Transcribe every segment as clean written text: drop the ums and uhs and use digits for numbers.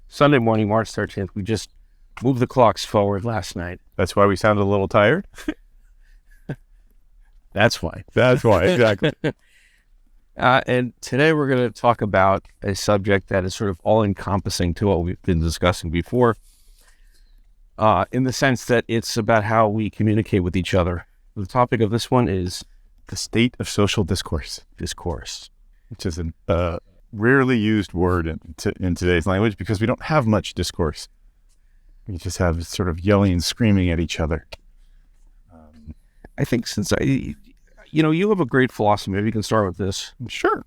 Sunday morning, March 13th. We just moved the clocks forward last night. That's why we sounded a little tired? That's why. That's why, exactly. And today we're going to talk about a subject that is sort of all-encompassing to what we've been discussing before, in the sense that it's about how we communicate with each other. The topic of this one is the state of social discourse. Discourse. Which is a rarely used word in today's language because we don't have much discourse. We just have sort of yelling and screaming at each other. I think you have a great philosophy. Maybe you can start with this. Sure.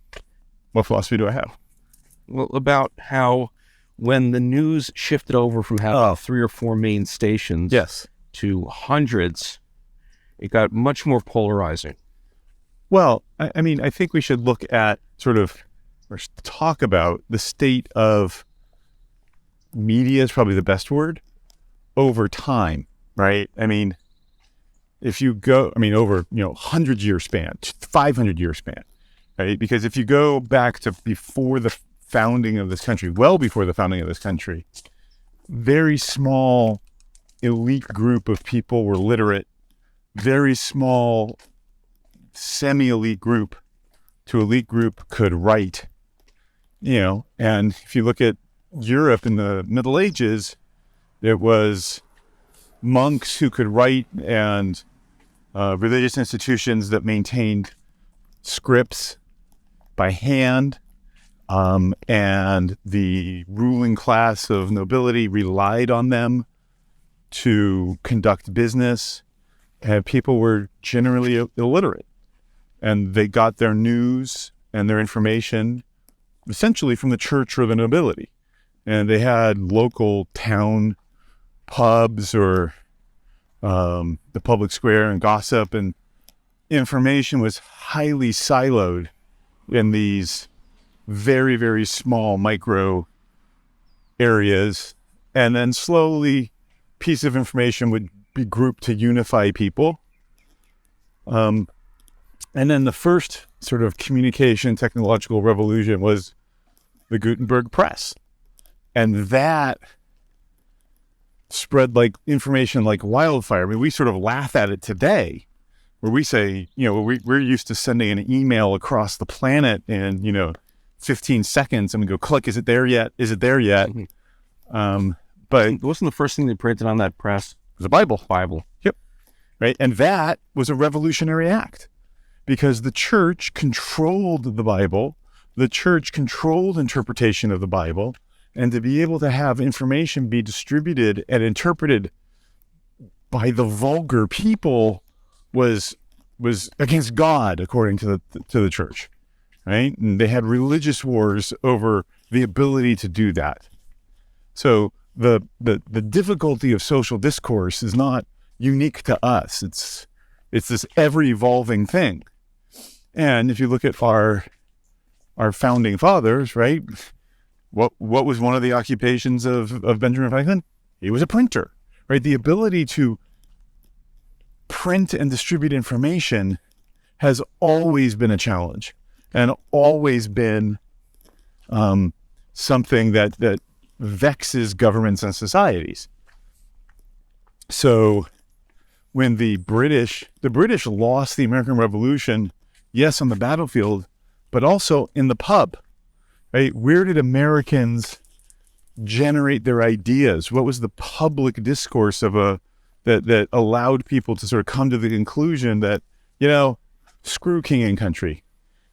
What philosophy do I have? Well, about how when the news shifted over from having 3 or 4 main stations to hundreds, it got much more polarizing. Well, I mean, I think we should look at or talk about the state of media is probably the best word over time, right? I mean, if you go, over, 100-year span, 500-year span, right? Because if you go back to before the founding of this country, well before the founding of this country, very small elite group of people were literate, very small semi-elite group to elite group could write, and if you look at Europe in the Middle Ages, it was monks who could write and religious institutions that maintained scripts by hand, and the ruling class of nobility relied on them to conduct business, and people were generally illiterate, and they got their news and their information essentially from the church or the nobility, and they had local town pubs or the public square and gossip, and information was highly siloed in these very, very small micro areas. And then slowly piece of information would be grouped to unify people. And then the first sort of communication technological revolution was the Gutenberg press. And that spread like information like wildfire. I mean, we sort of laugh at it today, where we say, we're used to sending an email across the planet in, 15 seconds, and we go, click, is it there yet? Is it there yet? Mm-hmm. But wasn't the first thing they printed on that press? It was a Bible. Yep. Right. And that was a revolutionary act because the church controlled the Bible. The church controlled interpretation of the Bible. And to be able to have information be distributed and interpreted by the vulgar people was against God, according to the church, right? And they had religious wars over the ability to do that. So the difficulty of social discourse is not unique to us. It's this ever-evolving thing. And if you look at our founding fathers, right? What was one of the occupations of Benjamin Franklin? He was a printer, right? The ability to print and distribute information has always been a challenge and always been something that vexes governments and societies. So when the British lost the American Revolution, yes, on the battlefield, but also in the pub. Right? Where did Americans generate their ideas? What was the public discourse that allowed people to sort of come to the conclusion that, screw king and country?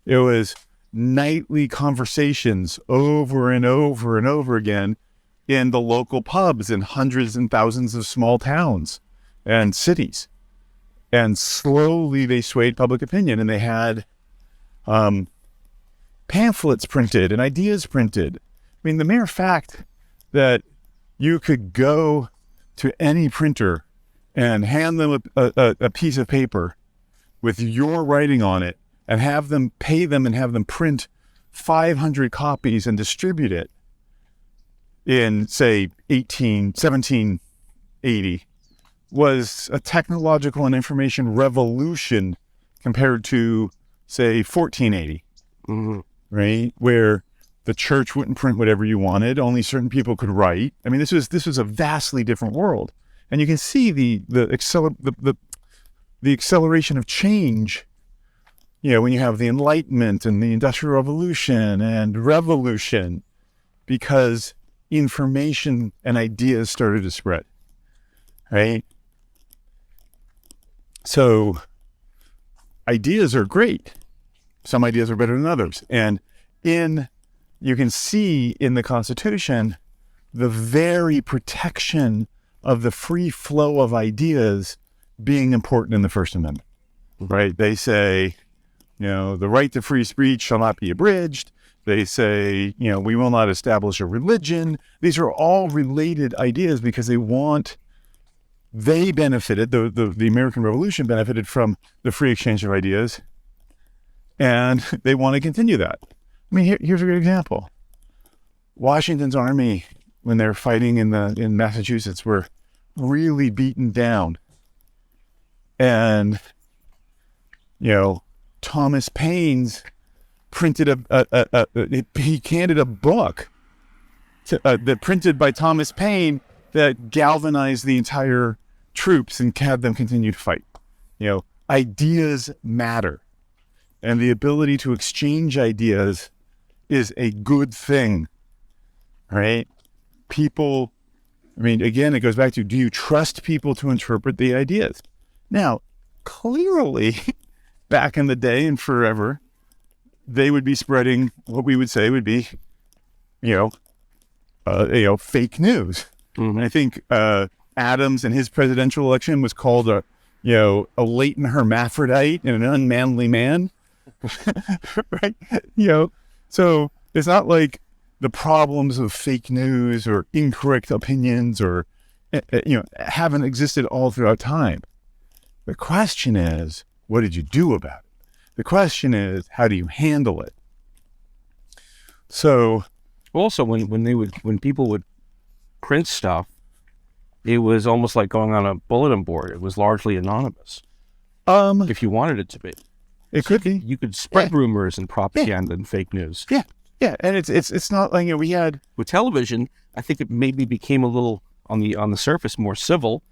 It was nightly conversations over and over and over again in the local pubs in hundreds and thousands of small towns and cities. And slowly they swayed public opinion, and they had pamphlets printed and ideas printed. I mean, the mere fact that you could go to any printer and hand them a piece of paper with your writing on it and have them pay them and have them print 500 copies and distribute it in, say, 1780 was a technological and information revolution compared to, say, 1480. Mm-hmm. Right? Where The church wouldn't print whatever you wanted. Only certain people could write. I mean, this was a vastly different world. And you can see the acceleration of change, when you have the Enlightenment and the Industrial Revolution and Revolution, because information and ideas started to spread, right? So ideas are great. Some ideas are better than others. And you can see in the Constitution the very protection of the free flow of ideas being important in the First Amendment, right? They say, the right to free speech shall not be abridged. They say, we will not establish a religion. These are all related ideas because they benefited, the American Revolution benefited from the free exchange of ideas, and they want to continue that. I mean, here's a good example. Washington's army, when they're fighting in Massachusetts, were really beaten down. And, Thomas Paine's printed he handed a book that printed by Thomas Paine that galvanized the entire troops and had them continue to fight. Ideas matter. And the ability to exchange ideas is a good thing, right? People, again, it goes back to, do you trust people to interpret the ideas? Now, clearly, back in the day and forever, they would be spreading what we would say would be, fake news. Mm-hmm. I think Adams in his presidential election was called a latent hermaphrodite and an unmanly man, right? So it's not like the problems of fake news or incorrect opinions or haven't existed all throughout time. The question is, what did you do about it? The question is, how do you handle it? So, also when people would print stuff, it was almost like going on a bulletin board. It was largely anonymous. If you wanted it to be, it could be. You could spread rumors and propaganda and fake news. Yeah, and it's not like we had with television. I think it maybe became a little on the surface more civil,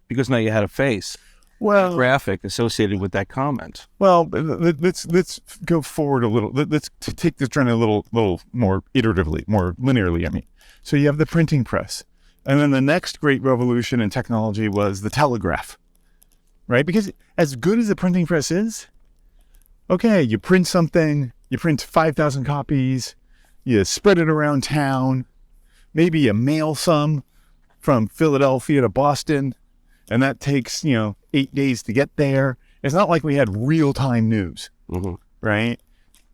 because now you had a face. Well, graphic associated with that comment. Well, let's go forward a little. Let's take this trend a little more iteratively, more linearly. So you have the printing press, and then the next great revolution in technology was the telegraph, right? Because as good as the printing press is, okay, you print something, you print 5,000 copies, you spread it around town, maybe you mail some from Philadelphia to Boston. And that takes, 8 days to get there. It's not like we had real-time news, mm-hmm. right?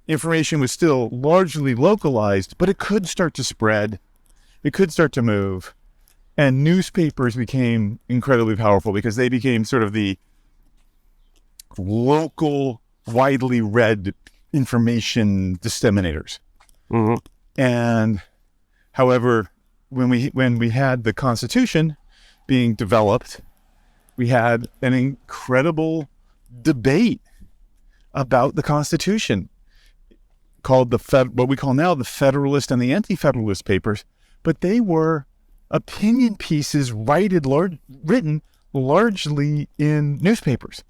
Information was still largely localized, but it could start to spread. It could start to move. And newspapers became incredibly powerful because they became sort of the local, widely read information disseminators. Mm-hmm. And however, when we had the Constitution being developed, we had an incredible debate about the Constitution called what we call now the Federalist and the Anti-Federalist papers, but they were opinion pieces written largely in newspapers.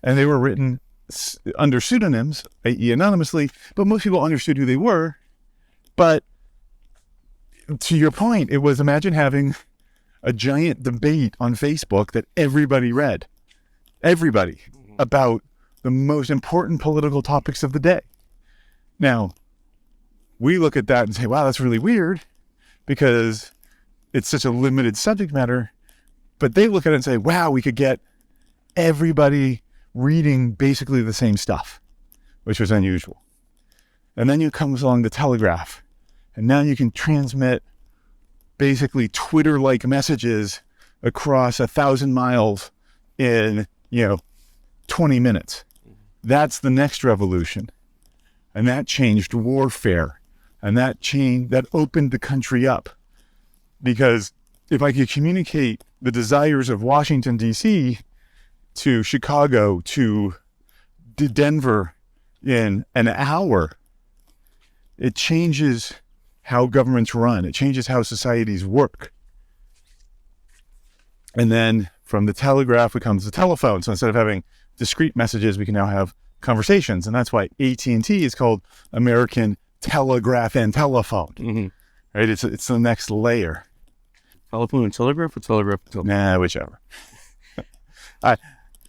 And they were written under pseudonyms, i.e. anonymously, but most people understood who they were. But to your point, it was, imagine having a giant debate on Facebook that everybody read. Everybody, about the most important political topics of the day. Now, we look at that and say, wow, that's really weird because it's such a limited subject matter. But they look at it and say, wow, we could get everybody reading basically the same stuff, which was unusual. And then comes along the telegraph, and now you can transmit basically Twitter-like messages across 1,000 miles in, 20 minutes. That's the next revolution. And that changed warfare. And that opened the country up. Because if I could communicate the desires of Washington, D.C. to Chicago, to Denver in an hour, it changes how governments run. It changes how societies work. And then from the telegraph becomes the telephone. So instead of having discrete messages, we can now have conversations. And that's why AT&T is called American Telegraph and Telephone. Mm-hmm. Right? It's the next layer. Telephone and telegraph or telegraph and telephone? Nah, whichever.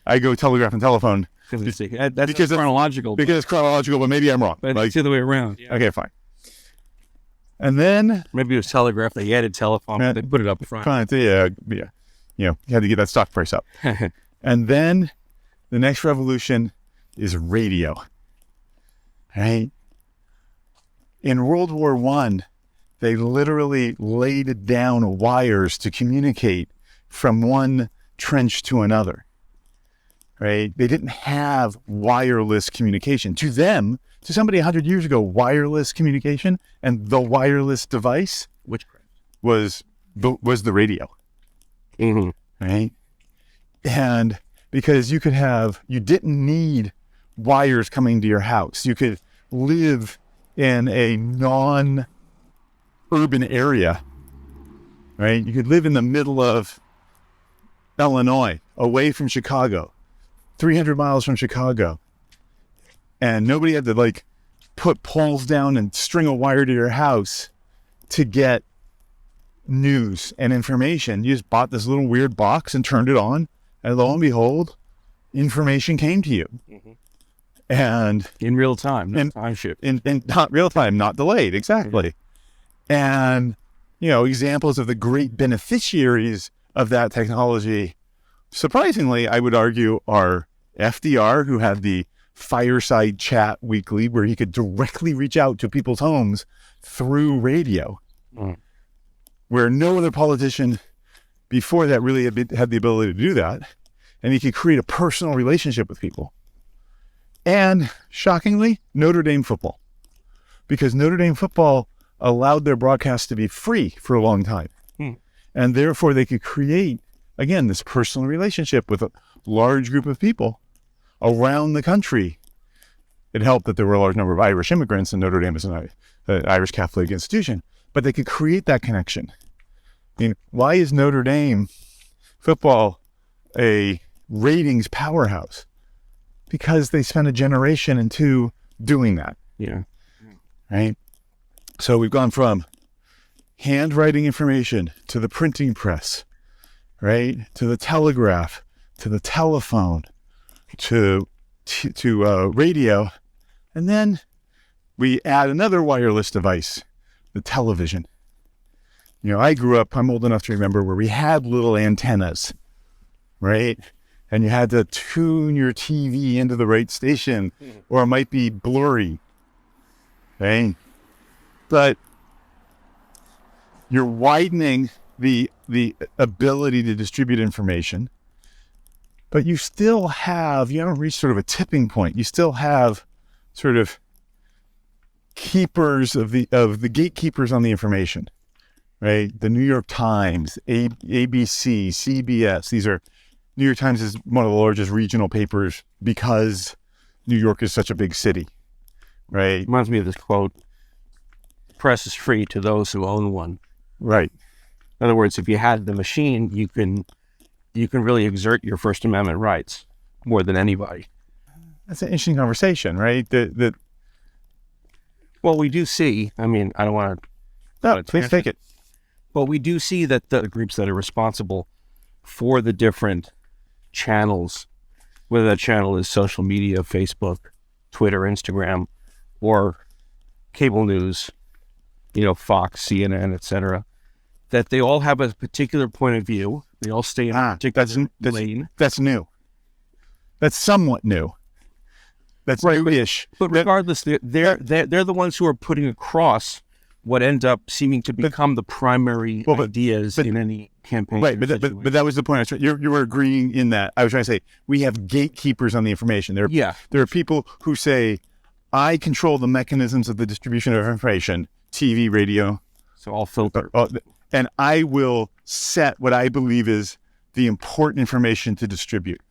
I go telegraph and telephone. That's because chronological. Because it's chronological, but maybe I'm wrong. But it's the other way around. Yeah. Okay, fine. And then... Maybe it was telegraph. They added telephone, but they put it up front. Yeah. You had to get that stock price up. And then the next revolution is radio. Right? In World War I, they literally laid down wires to communicate from one trench to another. Right? They didn't have wireless communication. To them, to somebody 100 years ago, wireless communication and the wireless device was the radio. Mm-hmm. Right? And because you didn't need wires coming to your house. You could live in a non-urban area, right? You could live in the middle of Illinois, away from Chicago, 300 miles from Chicago. And nobody had to put poles down and string a wire to your house to get news and information. You just bought this little weird box and turned it on, and lo and behold, information came to you. Mm-hmm. And in real time, not time shift. In not real time, not delayed, exactly. Mm-hmm. And examples of the great beneficiaries of that technology, surprisingly, I would argue, are FDR, who had the fireside chat weekly where he could directly reach out to people's homes through radio. Mm. Where no other politician before that really had the ability to do that. And he could create a personal relationship with people. And shockingly, Notre Dame football. Because Notre Dame football allowed their broadcast to be free for a long time. And therefore they could create, again, this personal relationship with a large group of people around the country. It helped that there were a large number of Irish immigrants, and Notre Dame is an Irish Catholic institution. But they could create that connection. I mean, why is Notre Dame football a ratings powerhouse? Because they spent a generation and two doing that. Yeah. Right? So we've gone from handwriting information to the printing press, right? To the telegraph, to the telephone, to radio. And then we add another wireless device, the television. I grew up, I'm old enough to remember, where we had little antennas, right? And you had to tune your TV into the right station, or it might be blurry, okay? But you're widening the ability to distribute information, but you still have, you haven't reached sort of a tipping point. You still have sort of keepers of the gatekeepers on the information, right? The New York Times, ABC, CBS. These are, New York Times is one of the largest regional papers because New York is such a big city, right? Reminds me of this quote: "Press is free to those who own one." Right. In other words, if you had the machine, you can really exert your First Amendment rights more than anybody. That's an interesting conversation, right? Well, we do see, I mean, I don't want to... No, please take it. But we do see that the groups that are responsible for the different channels, whether that channel is social media, Facebook, Twitter, Instagram, or cable news, Fox, CNN, etc., that they all have a particular point of view. They all stay in a particular lane. That's new. That's somewhat new. That's new-ish. But regardless, they're the ones who are putting across what end up seeming to become the primary ideas in any campaign. Right, but that was the point. You were agreeing in that. I was trying to say, we have gatekeepers on the information. There are people who say, I control the mechanisms of the distribution of information, TV, radio. So all filter. And I will set what I believe is the important information to distribute.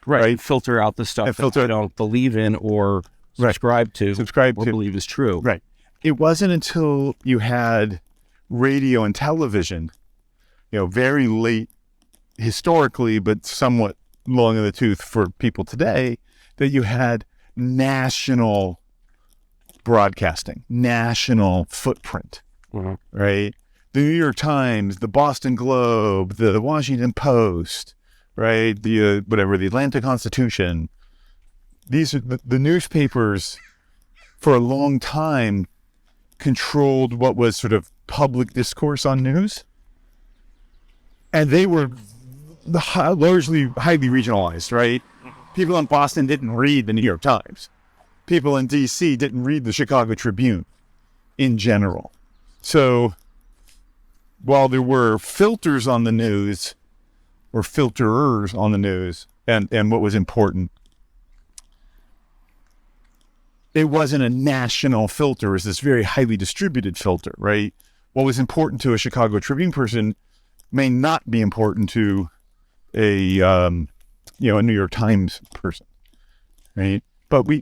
Right. Filter out the stuff that I don't believe in or subscribe to or believe is true. Right. it wasn't until you had radio and television, very late historically, but somewhat long in the tooth for people today, that you had national broadcasting, national footprint, right? The New York Times, the Boston Globe, the Washington Post, right? The Atlanta Constitution. These are the newspapers for a long time controlled what was sort of public discourse on news. And they were largely highly regionalized, right? People in Boston didn't read the New York Times. People in D.C. didn't read the Chicago Tribune in general. So while there were filters on the news, or filterers on the news, and what was important, it wasn't a national filter. It was this very highly distributed filter, right? What was important to a Chicago Tribune person may not be important to a New York Times person, right? But we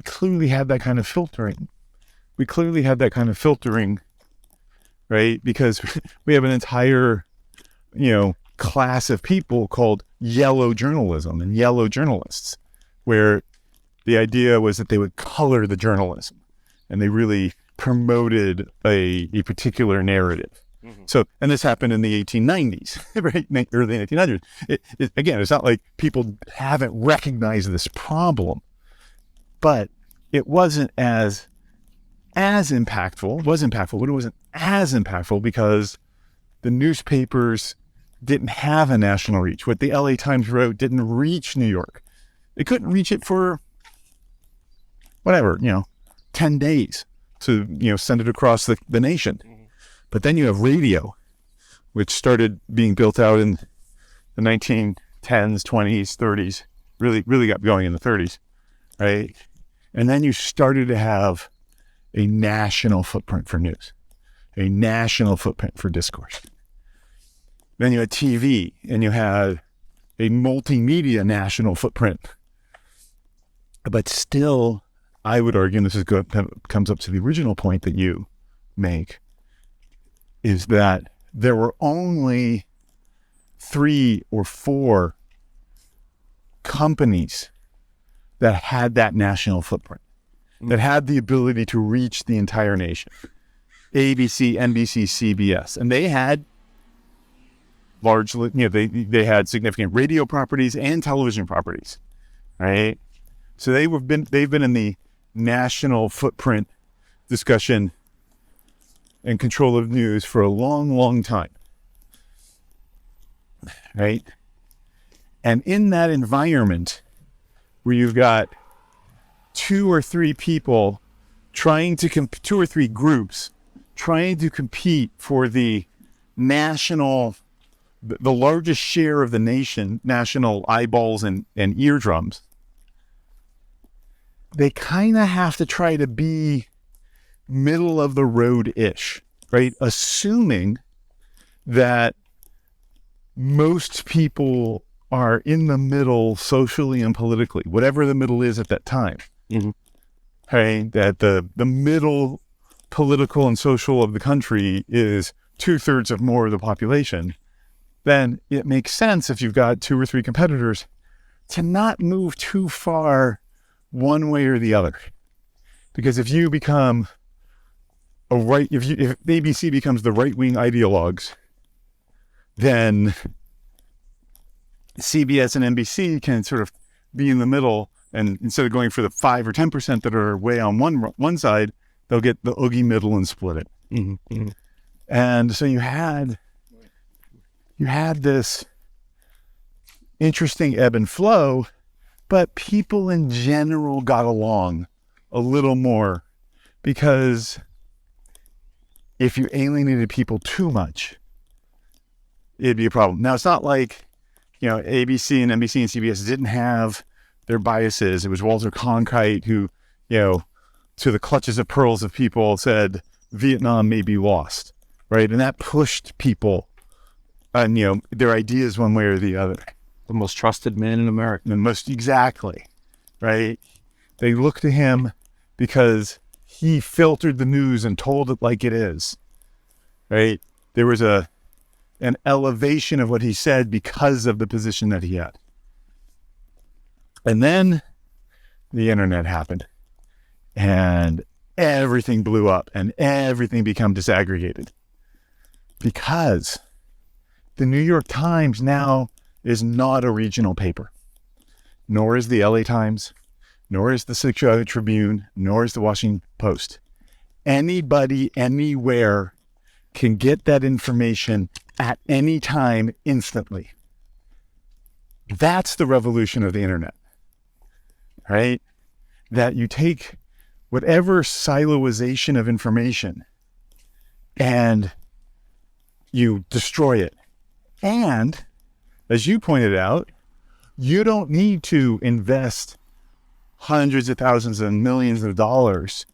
clearly had that kind of filtering. We clearly had that kind of filtering, right? Because we have an entire, class of people called yellow journalism and yellow journalists, where the idea was that they would color the journalism and they really promoted a particular narrative. So, and this happened in the 1890s, right? Early 1800s. Again, it's not like people haven't recognized this problem, but it wasn't as impactful. It was impactful, but it wasn't as impactful because the newspapers didn't have a national reach. What the LA Times wrote didn't reach New York. It couldn't reach it for 10 days to, send it across the nation. But then you have radio, which started being built out in the 1910s, 20s, 30s, really got going in the 30s, right? And then you started to have a national footprint for news, a national footprint for discourse. Then you had TV, and you had a multimedia national footprint. But still, I would argue, and this comes up to the original point that you make, is that there were only 3 or 4 companies that had that national footprint, that had the ability to reach the entire nation. ABC, NBC, CBS. And they had largely, they had significant radio properties and television properties, right? So they've been in the national footprint discussion and control of news for a long, long time, right? And in that environment where you've got 2 or 3 people trying to 2 or 3 groups trying to compete for the largest share of the nation, national eyeballs and eardrums, they kind of have to try to be middle of the road-ish, right? Assuming that most people are in the middle socially and politically, whatever the middle is at that time. Right? That the middle political and social of the country is 2/3 of more of the population. Then it makes sense, if you've got 2 or 3 competitors, to not move too far one way or the other. Because if you become if ABC becomes the right-wing ideologues, then CBS and NBC can sort of be in the middle, and instead of going for the 5 or 10% that are way on one side, they'll get the oogie middle and split it. And so you had this interesting ebb and flow, but people in general got along a little more, because if you alienated people too much, it'd be a problem. Now, it's not like, ABC and NBC and CBS didn't have their biases. It was Walter Cronkite who, to the clutches of pearls of people, said Vietnam may be lost, right? And that pushed people on, their ideas one way or the other. The most trusted man in America. Exactly, right? They looked to him because he filtered the news and told it like it is, right? There was an elevation of what he said because of the position that he had. And then the internet happened and everything blew up and everything became disaggregated because the New York Times now is not a regional paper, nor is the LA Times, nor is the Chicago Tribune, nor is the Washington Post. Anybody, anywhere can get that information at any time instantly. That's the revolution of the internet, right? That you take whatever siloization of information and you destroy it. And as you pointed out, you don't need to invest hundreds of thousands and millions of dollars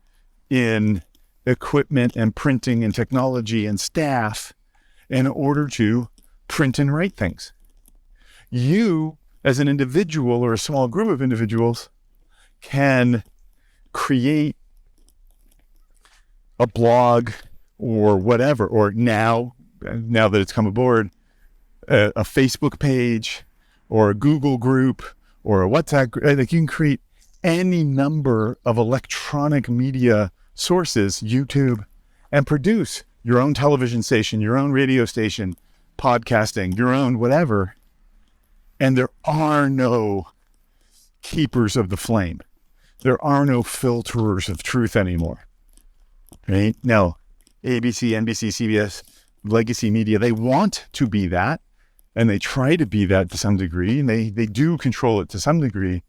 in equipment and printing and technology and staff in order to print and write things. You, as an individual or a small group of individuals, can create a blog or whatever, or now that it's come aboard, a Facebook page or a Google group or a WhatsApp group. Like, you can create any number of electronic media sources, YouTube, and produce your own television station, your own radio station, podcasting, your own whatever. And there are no keepers of the flame. There are no filterers of truth anymore, right? Now, ABC, NBC, CBS, legacy media, they want to be that, and they try to be that to some degree, and they do control it to some degree,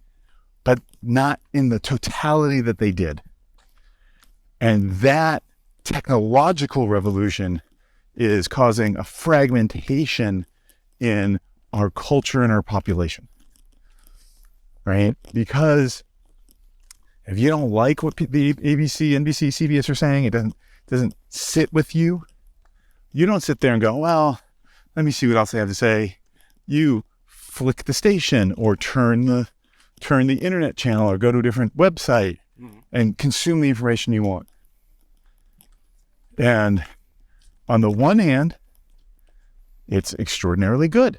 but not in the totality that they did. And that technological revolution is causing a fragmentation in our culture and our population, right? Because if you don't like what the ABC, NBC, CBS are saying, it doesn't sit with you. You don't sit there and go, well, let me see what else they have to say. You flick the station or turn the internet channel or go to a different website and consume the information you want. And on the one hand, it's extraordinarily good,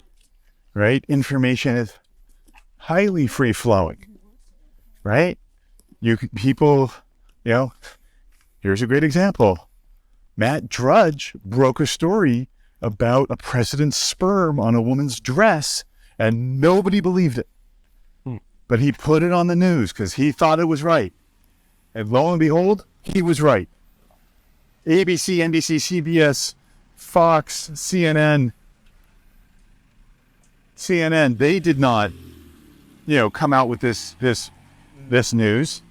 right? Information is highly free flowing, right? People, here's a great example. Matt Drudge broke a story about a president's sperm on a woman's dress, and nobody believed it. But he put it on the news because he thought it was right. And lo and behold, he was right. ABC, NBC, CBS, Fox, CNN, they did not, come out with this news.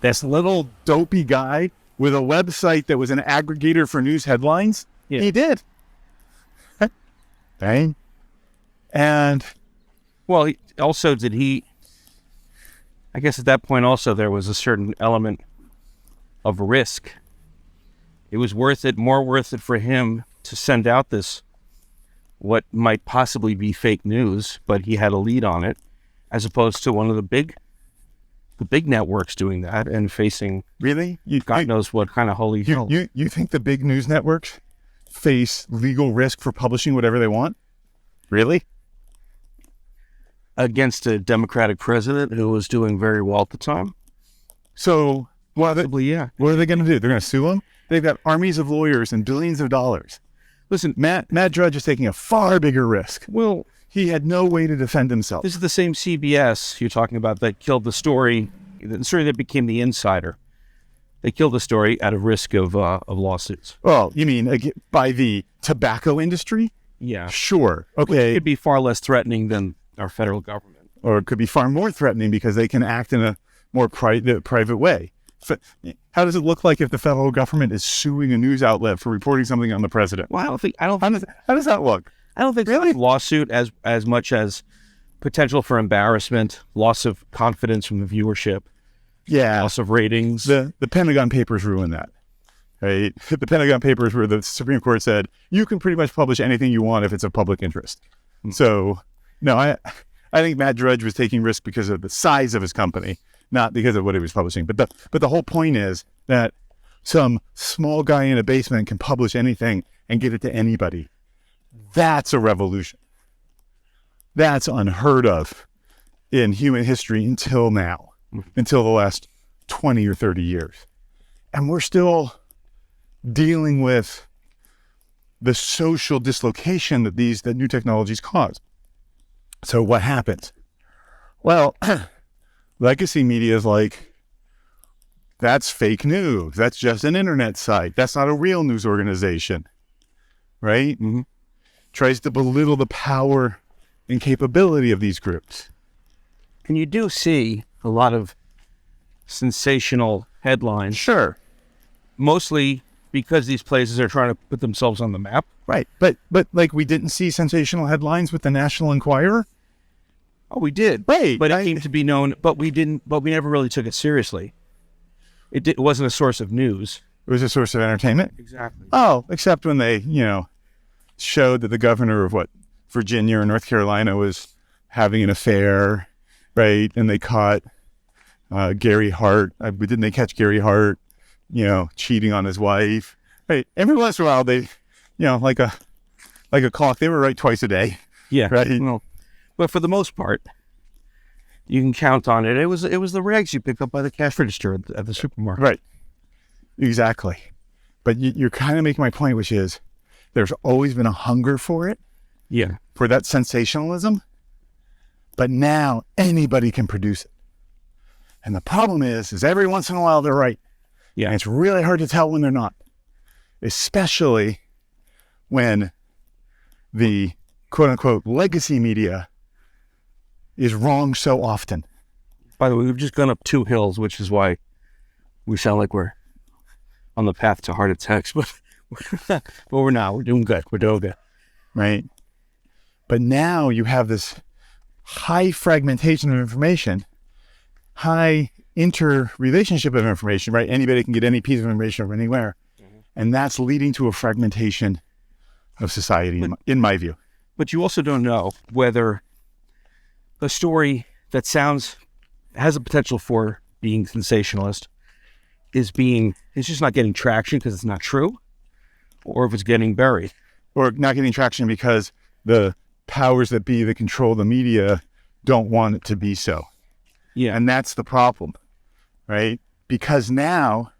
This little dopey guy with a website that was an aggregator for news headlines, He did. Right? And well, I guess at that point also there was a certain element of risk. It was more worth it for him to send out what might possibly be fake news, but he had a lead on it, as opposed to one of the big networks doing that and facing really, God knows what kind of holy hell. You think the big news networks face legal risk for publishing whatever they want? Really? Against a Democratic president who was doing very well at the time? So, possibly, yeah. What are they going to do? They're going to sue him? They've got armies of lawyers and billions of dollars. Listen, Matt Drudge is taking a far bigger risk. Well, he had no way to defend himself. This is the same CBS you're talking about that killed the story that became The Insider. They killed the story out of risk of lawsuits. Oh, you mean by the tobacco industry? Yeah. Sure. Okay. It could be far less threatening than our federal government. Or it could be far more threatening because they can act in a more private way. How does it look like if the federal government is suing a news outlet for reporting something on the president? Well, how does that look? I don't think really lawsuit as much as potential for embarrassment, loss of confidence from the viewership, loss of ratings. The Pentagon Papers ruined that. Right? The Pentagon Papers, where the Supreme Court said you can pretty much publish anything you want if it's of public interest. So, no, I think Matt Drudge was taking risk because of the size of his company, not because of what he was publishing. But the whole point is that some small guy in a basement can publish anything and get it to anybody. That's a revolution. That's unheard of in human history until now, until the last 20 or 30 years. And we're still dealing with the social dislocation that that new technologies cause. So what happens? Well, legacy media is like, that's fake news. That's just an internet site. That's not a real news organization, right? Mm-hmm. Tries to belittle the power and capability of these groups. And you do see a lot of sensational headlines. Sure. Mostly because these places are trying to put themselves on the map. Right. But like we didn't see sensational headlines with the National Enquirer? Oh, we did. Right. But it came to be known, but we never really took it seriously. It wasn't a source of news. It was a source of entertainment? Exactly. Oh, except when they, showed that the governor of Virginia or North Carolina was having an affair, right? And they caught Gary Hart. Didn't they catch Gary Hart, cheating on his wife? Right. Every once in a while, they, like a clock, they were right twice a day. Yeah. Right. Well, but for the most part, you can count on it. It was the rags you picked up by the cash register at the supermarket. Right. Exactly. But you're kind of making my point, which is there's always been a hunger for it. Yeah. For that sensationalism. But now anybody can produce it. And the problem is every once in a while they're right. Yeah. And it's really hard to tell when they're not. Especially when the quote unquote legacy media is wrong so often. By the way, we've just gone up 2 hills, which is why we sound like we're on the path to heart attacks, but we're not. We're doing good. We're doing good. Right. But now you have this high fragmentation of information, high interrelationship of information, right? Anybody can get any piece of information from anywhere. Mm-hmm. And that's leading to a fragmentation of society, in my view. But you also don't know whether a story that has a potential for being sensationalist it's just not getting traction because it's not true, or if it's getting buried. Or not getting traction because the powers that be that control the media don't want it to be so. Yeah. And that's the problem, right? Because now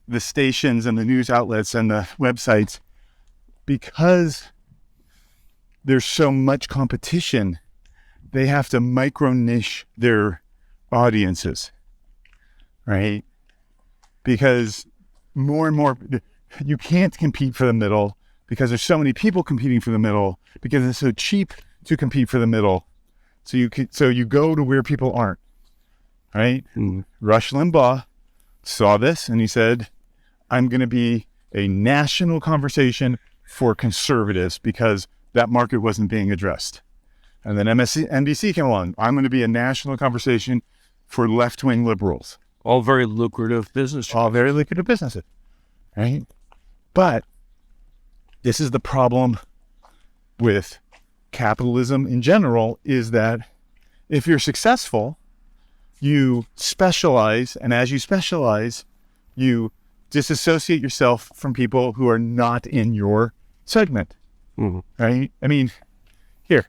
the stations and the news outlets and the websites, because there's so much competition, they have to micro niche their audiences, right? Because more and more, you can't compete for the middle because there's so many people competing for the middle because it's so cheap to compete for the middle. So you go to where people aren't, right? Mm. Rush Limbaugh saw this and he said, I'm going to be a national conversation for conservatives because that market wasn't being addressed. And then NBC came along. I'm going to be a national conversation for left-wing liberals. All very lucrative businesses. All very lucrative businesses, right? But this is the problem with capitalism in general, is that if you're successful, you specialize, and as you specialize, you disassociate yourself from people who are not in your segment, right? I mean, here,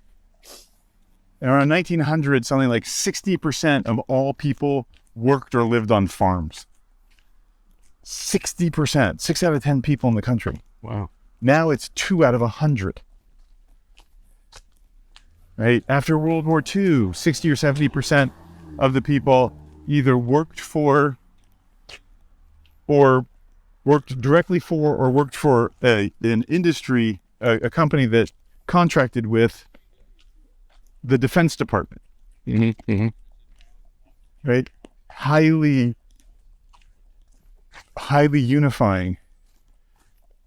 around 1900, something like 60% of all people worked or lived on farms. 60%, 6 out of 10 people in the country. Wow. Now it's 2 out of 100. Right? After World War II, 60 or 70% of the people either worked for or worked directly for or worked for an industry, a company that contracted with the Defense Department. Mm-hmm. Mm-hmm. Right? Highly unifying.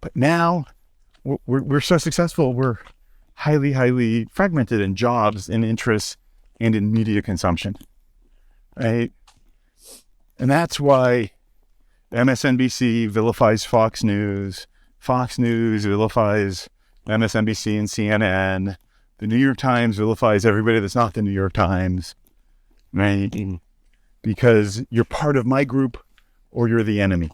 But now we're so successful, we're highly fragmented in jobs, in interests, and in media consumption, right? And that's why MSNBC vilifies Fox News vilifies MSNBC and CNN, the New York Times vilifies everybody that's not the New York Times, right? because you're part of my group or you're the enemy.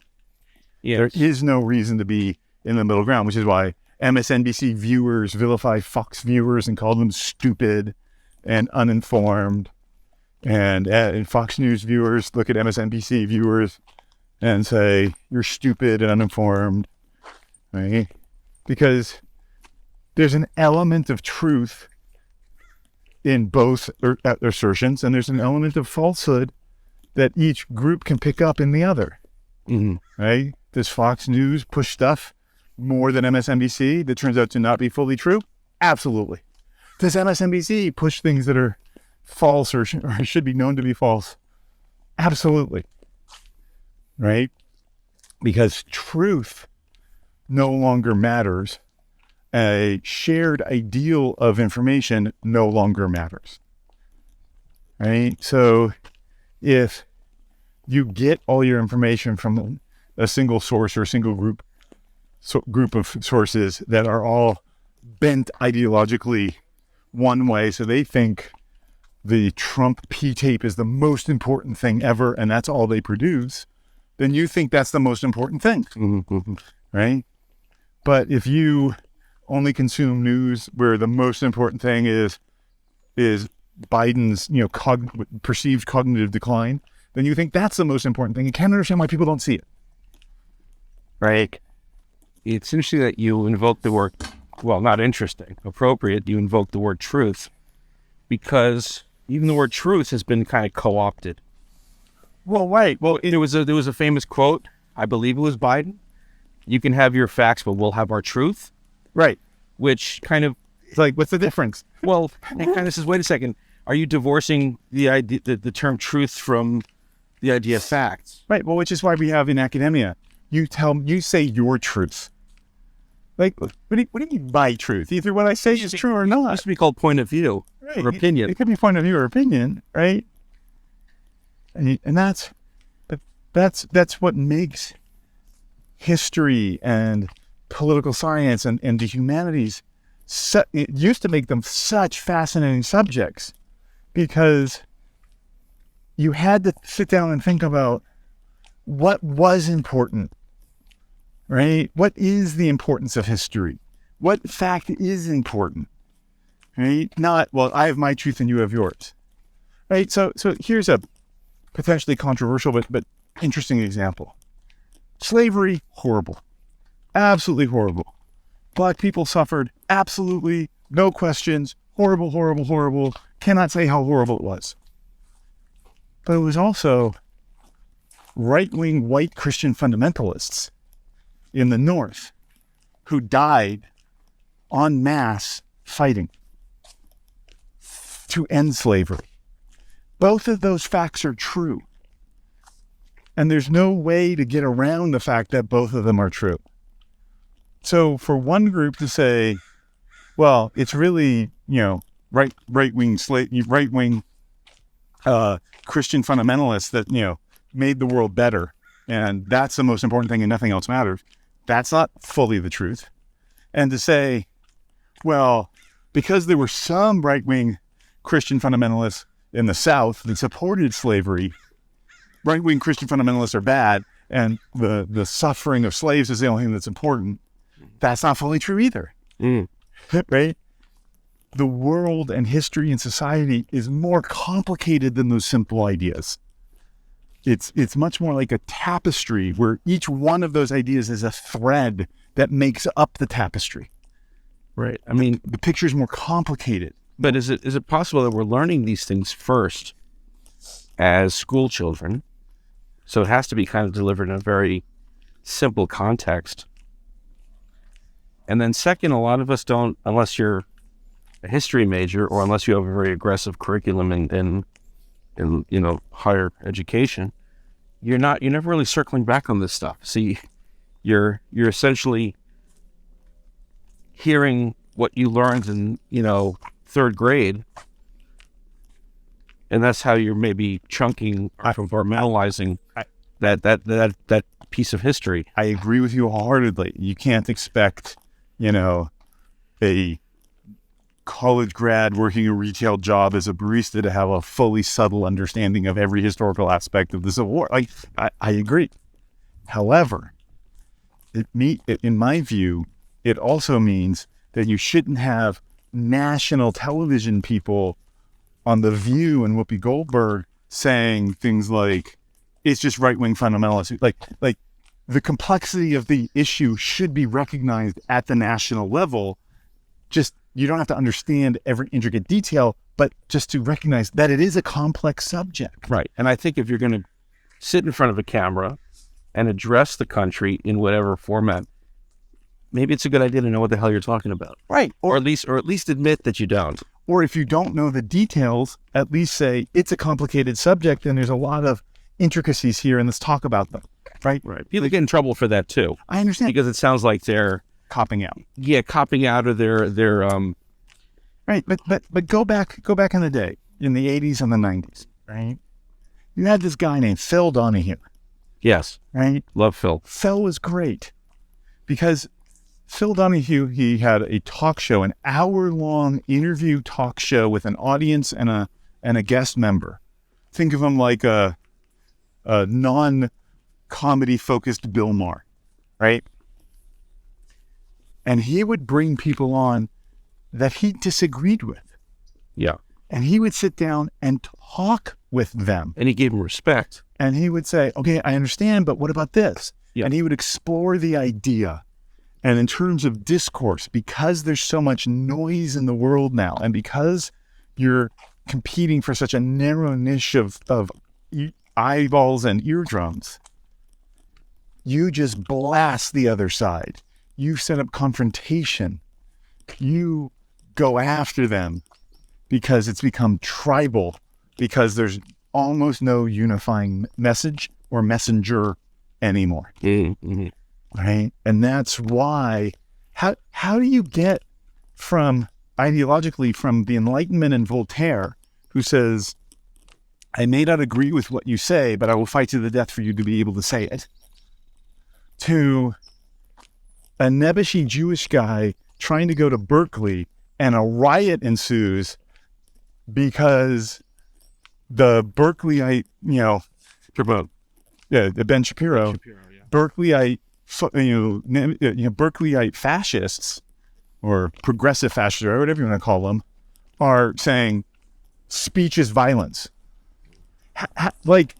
Yes. There is no reason to be in the middle ground, which is why MSNBC viewers vilify Fox viewers and call them stupid and uninformed. And Fox News viewers look at MSNBC viewers and say, you're stupid and uninformed, right? Because there's an element of truth in both assertions, and there's an element of falsehood that each group can pick up in the other, right? Does Fox News push stuff more than MSNBC that turns out to not be fully true? Absolutely. Does MSNBC push things that are false or should be known to be false? Absolutely. Right? Because truth no longer matters. A shared ideal of information no longer matters. Right? So if you get all your information from a single source or a single group of sources that are all bent ideologically one way, so they think the Trump P-tape is the most important thing ever, and that's all they produce, then you think that's the most important thing, right? But if you only consume news where the most important thing is Biden's, perceived cognitive decline, then you think that's the most important thing. You can't understand why people don't see it, right? It's interesting that you invoke the word, well, not interesting, appropriate, you invoke the word truth, because even the word truth has been kind of co-opted. Well, right. Well, there was a famous quote, I believe it was Biden, you can have your facts, but we'll have our truth. Right. Which kind of... It's like, what's the difference? Well, it kind of says, wait a second, are you divorcing the idea, the term truth from the idea of facts? Right. Well, which is why we have in academia, you say your truth. Like, what do you mean my truth? Either what I say is true or not. It used to be called point of view, right, or opinion. It could be point of view or opinion, right? And that's what makes history and political science and the humanities, it used to make them such fascinating subjects, because you had to sit down and think about what was important. Right? What is the importance of history? What fact is important? Right? Not, well, I have my truth and you have yours. Right? So here's a potentially controversial but interesting example. Slavery, horrible. Absolutely horrible. Black people suffered, absolutely, no questions, horrible, horrible, horrible. Cannot say how horrible it was. But it was also right-wing white Christian fundamentalists in the North who died en masse fighting to end slavery. Both of those facts are true. And there's no way to get around the fact that both of them are true. So for one group to say, well, it's really, right-wing Christian fundamentalists that, made the world better, and that's the most important thing and nothing else matters, that's not fully the truth. And to say, well, because there were some right-wing Christian fundamentalists in the South that supported slavery, right-wing Christian fundamentalists are bad, and the suffering of slaves is the only thing that's important, that's not fully true either. Right? The world and history and society is more complicated than those simple ideas. It's much more like a tapestry where each one of those ideas is a thread that makes up the tapestry. Right. I mean, the picture is more complicated. But is it possible that we're learning these things first as school children? So it has to be kind of delivered in a very simple context. And then second, a lot of us don't, unless you're a history major or unless you have a very aggressive curriculum in higher education, you're never really circling back on this stuff. See, you're essentially hearing what you learned in, third grade, and that's how you're maybe chunking or compartmentalizing that piece of history. I agree with you wholeheartedly. You can't expect, a college grad working a retail job as a barista to have a fully subtle understanding of every historical aspect of the Civil War. Like, I agree. However, in my view, it also means that you shouldn't have national television people on The View and Whoopi Goldberg saying things like, it's just right-wing fundamentalists. Like the complexity of the issue should be recognized at the national level. Just, you don't have to understand every intricate detail, but just to recognize that it is a complex subject. Right. And I think if you're going to sit in front of a camera and address the country in whatever format, maybe it's a good idea to know what the hell you're talking about. Right. Or at least admit that you don't. Or if you don't know the details, at least say it's a complicated subject and there's a lot of intricacies here and let's talk about them. Right. Right. People get in trouble for that too. I understand. Because it sounds like they're copping out. Yeah, copping out, or they're right. But go back in the day, in the 80s and the 90s, right? You had this guy named Phil Donahue. Yes. Right? Love Phil. Phil was great because Phil Donahue, he had a talk show, an hour-long interview talk show with an audience and a guest member. Think of him like a non-comedy focused Bill Maher, right? And he would bring people on that he disagreed with. Yeah. And he would sit down and talk with them. And he gave them respect. And he would say, okay, I understand, but what about this? Yeah. And he would explore the idea. And in terms of discourse, because there's so much noise in the world now, and because you're competing for such a narrow niche of eyeballs and eardrums, you just blast the other side. You set up confrontation. You go after them because it's become tribal, because there's almost no unifying message or messenger anymore. Mm-hmm. Right? And that's why, how do you get from, ideologically, from the Enlightenment and Voltaire, who says, I may not agree with what you say, but I will fight to the death for you to be able to say it, to a nebbishy Jewish guy trying to go to Berkeley and a riot ensues because the Berkeleyite, the Ben Shapiro, Berkeleyite, Berkeleyite fascists or progressive fascists or whatever you want to call them are saying speech is violence. Like,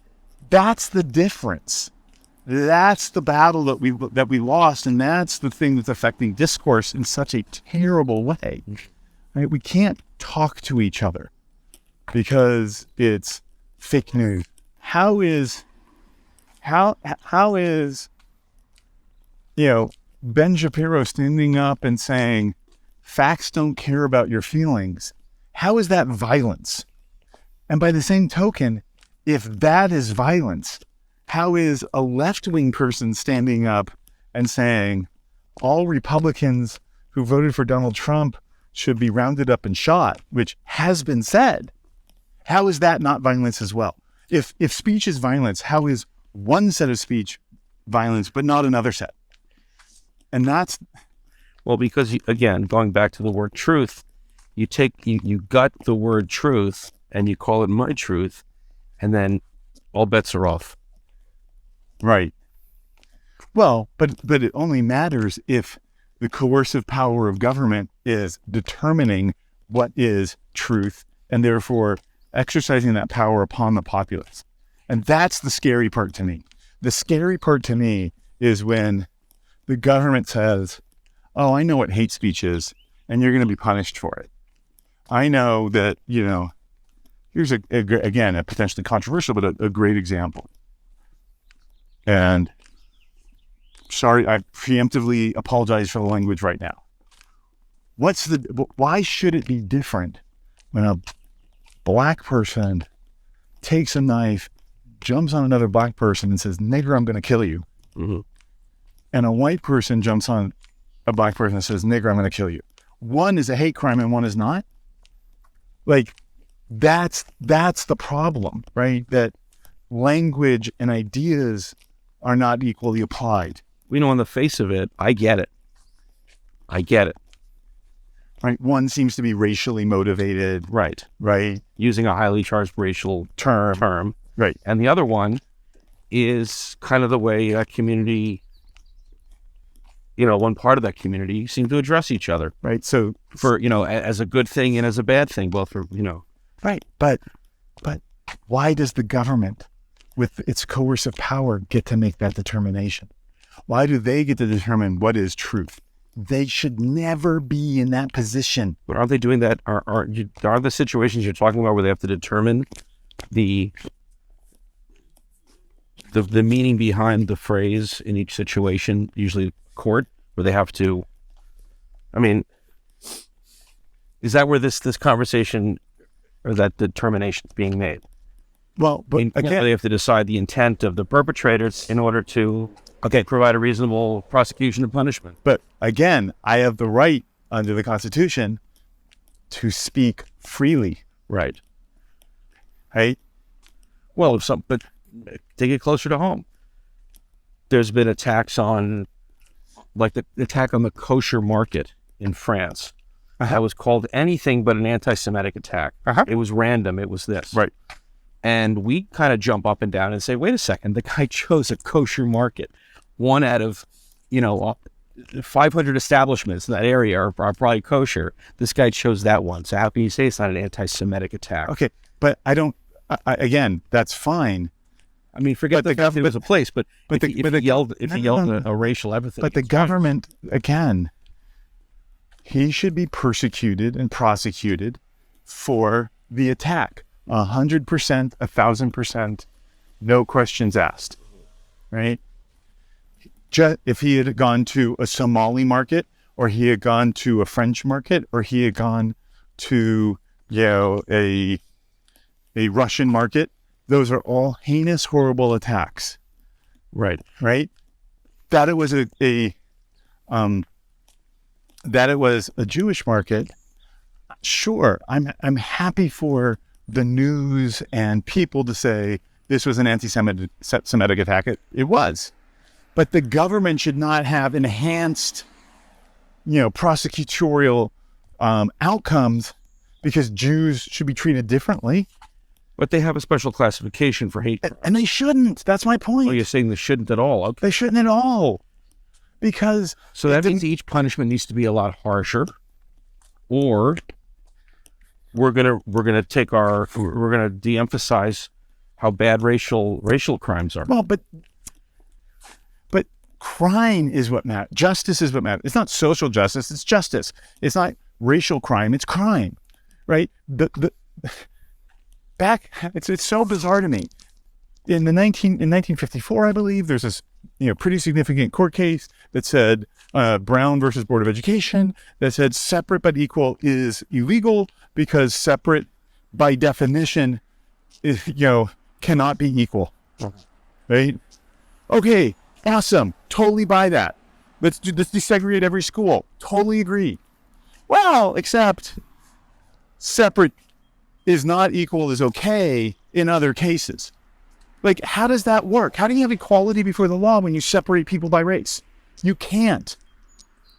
that's the difference. That's the battle that we lost, and that's the thing that's affecting discourse in such a terrible way. Right? We can't talk to each other because it's fake news. How is Ben Shapiro standing up and saying facts don't care about your feelings? How is that violence? And by the same token, if that is violence, how is a left-wing person standing up and saying all Republicans who voted for Donald Trump should be rounded up and shot, which has been said? How is that not violence as well? If speech is violence, how is one set of speech violence but not another set? And that's... Well, because, again, going back to the word truth, you gut the word truth and you call it my truth, and then all bets are off. Right. Well, but it only matters if the coercive power of government is determining what is truth and therefore exercising that power upon the populace. And that's the scary part to me. The scary part to me is when the government says, oh, I know what hate speech is, and you're going to be punished for it. I know that, here's again, a potentially controversial, but a great example. And sorry, I preemptively apologize for the language right now. Why should it be different when a black person takes a knife, jumps on another black person and says, nigger, I'm going to kill you. Mm-hmm. And a white person jumps on a black person and says, nigger, I'm going to kill you. One is a hate crime and one is not. Like, that's the problem, right? That language and ideas are not equally applied. On the face of it, I get it. Right. One seems to be racially motivated. Right. Right. Using a highly charged racial term. Right. And the other one is kind of the way a community, one part of that community seem to address each other. Right. So for, as a good thing and as a bad thing, both for, Right. But why does the government, with its coercive power, get to make that determination? Why do they get to determine what is truth? They should never be in that position. But aren't they doing that? Are the situations you're talking about where they have to determine the meaning behind the phrase in each situation, usually court, where they have to, is that where this conversation or that determination is being made? Well, but again, they have to decide the intent of the perpetrators in order to provide a reasonable prosecution and punishment. But again, I have the right under the Constitution to speak freely. Right. Right? Well, but take it closer to home. There's been attacks on, like the attack on the kosher market in France. That was called anything but an anti-Semitic attack. It was random. It was this. Right. And we kind of jump up and down and say, wait a second, the guy chose a kosher market. One out of, 500 establishments in that area are probably kosher. This guy chose that one. So how can you say it's not an anti-Semitic attack? Okay, but again, that's fine. Forget the fact that it was a place, but if he yelled a racial epithet. But the government, again, he should be persecuted and prosecuted for the attack. 100%, 1,000%, no questions asked, right? If he had gone to a Somali market, or he had gone to a French market, or he had gone to, a Russian market, those are all heinous, horrible attacks. Right. Right? That it was a Jewish market, sure, I'm happy for the news and people to say this was an anti-Semitic attack. It was. But the government should not have enhanced, prosecutorial outcomes because Jews should be treated differently. But they have a special classification for hate crimes. And they shouldn't. That's my point. Oh, you're saying they shouldn't at all? Okay. They shouldn't at all. Because... So that means each punishment needs to be a lot harsher, or we're gonna de-emphasize how bad racial crimes are. Well, but crime is what matters. Justice is what matters. It's not social justice. It's justice. It's not racial crime. It's crime, right? It's so bizarre to me. In 1954, I believe, there's this pretty significant court case that said Brown versus Board of Education that said separate but equal is illegal because separate by definition is cannot be equal, right? Okay, awesome, totally buy that. Let's desegregate every school. Totally agree. Well, except separate is not equal is okay in other cases. Like, how does that work? How do you have equality before the law when you separate people by race? You can't.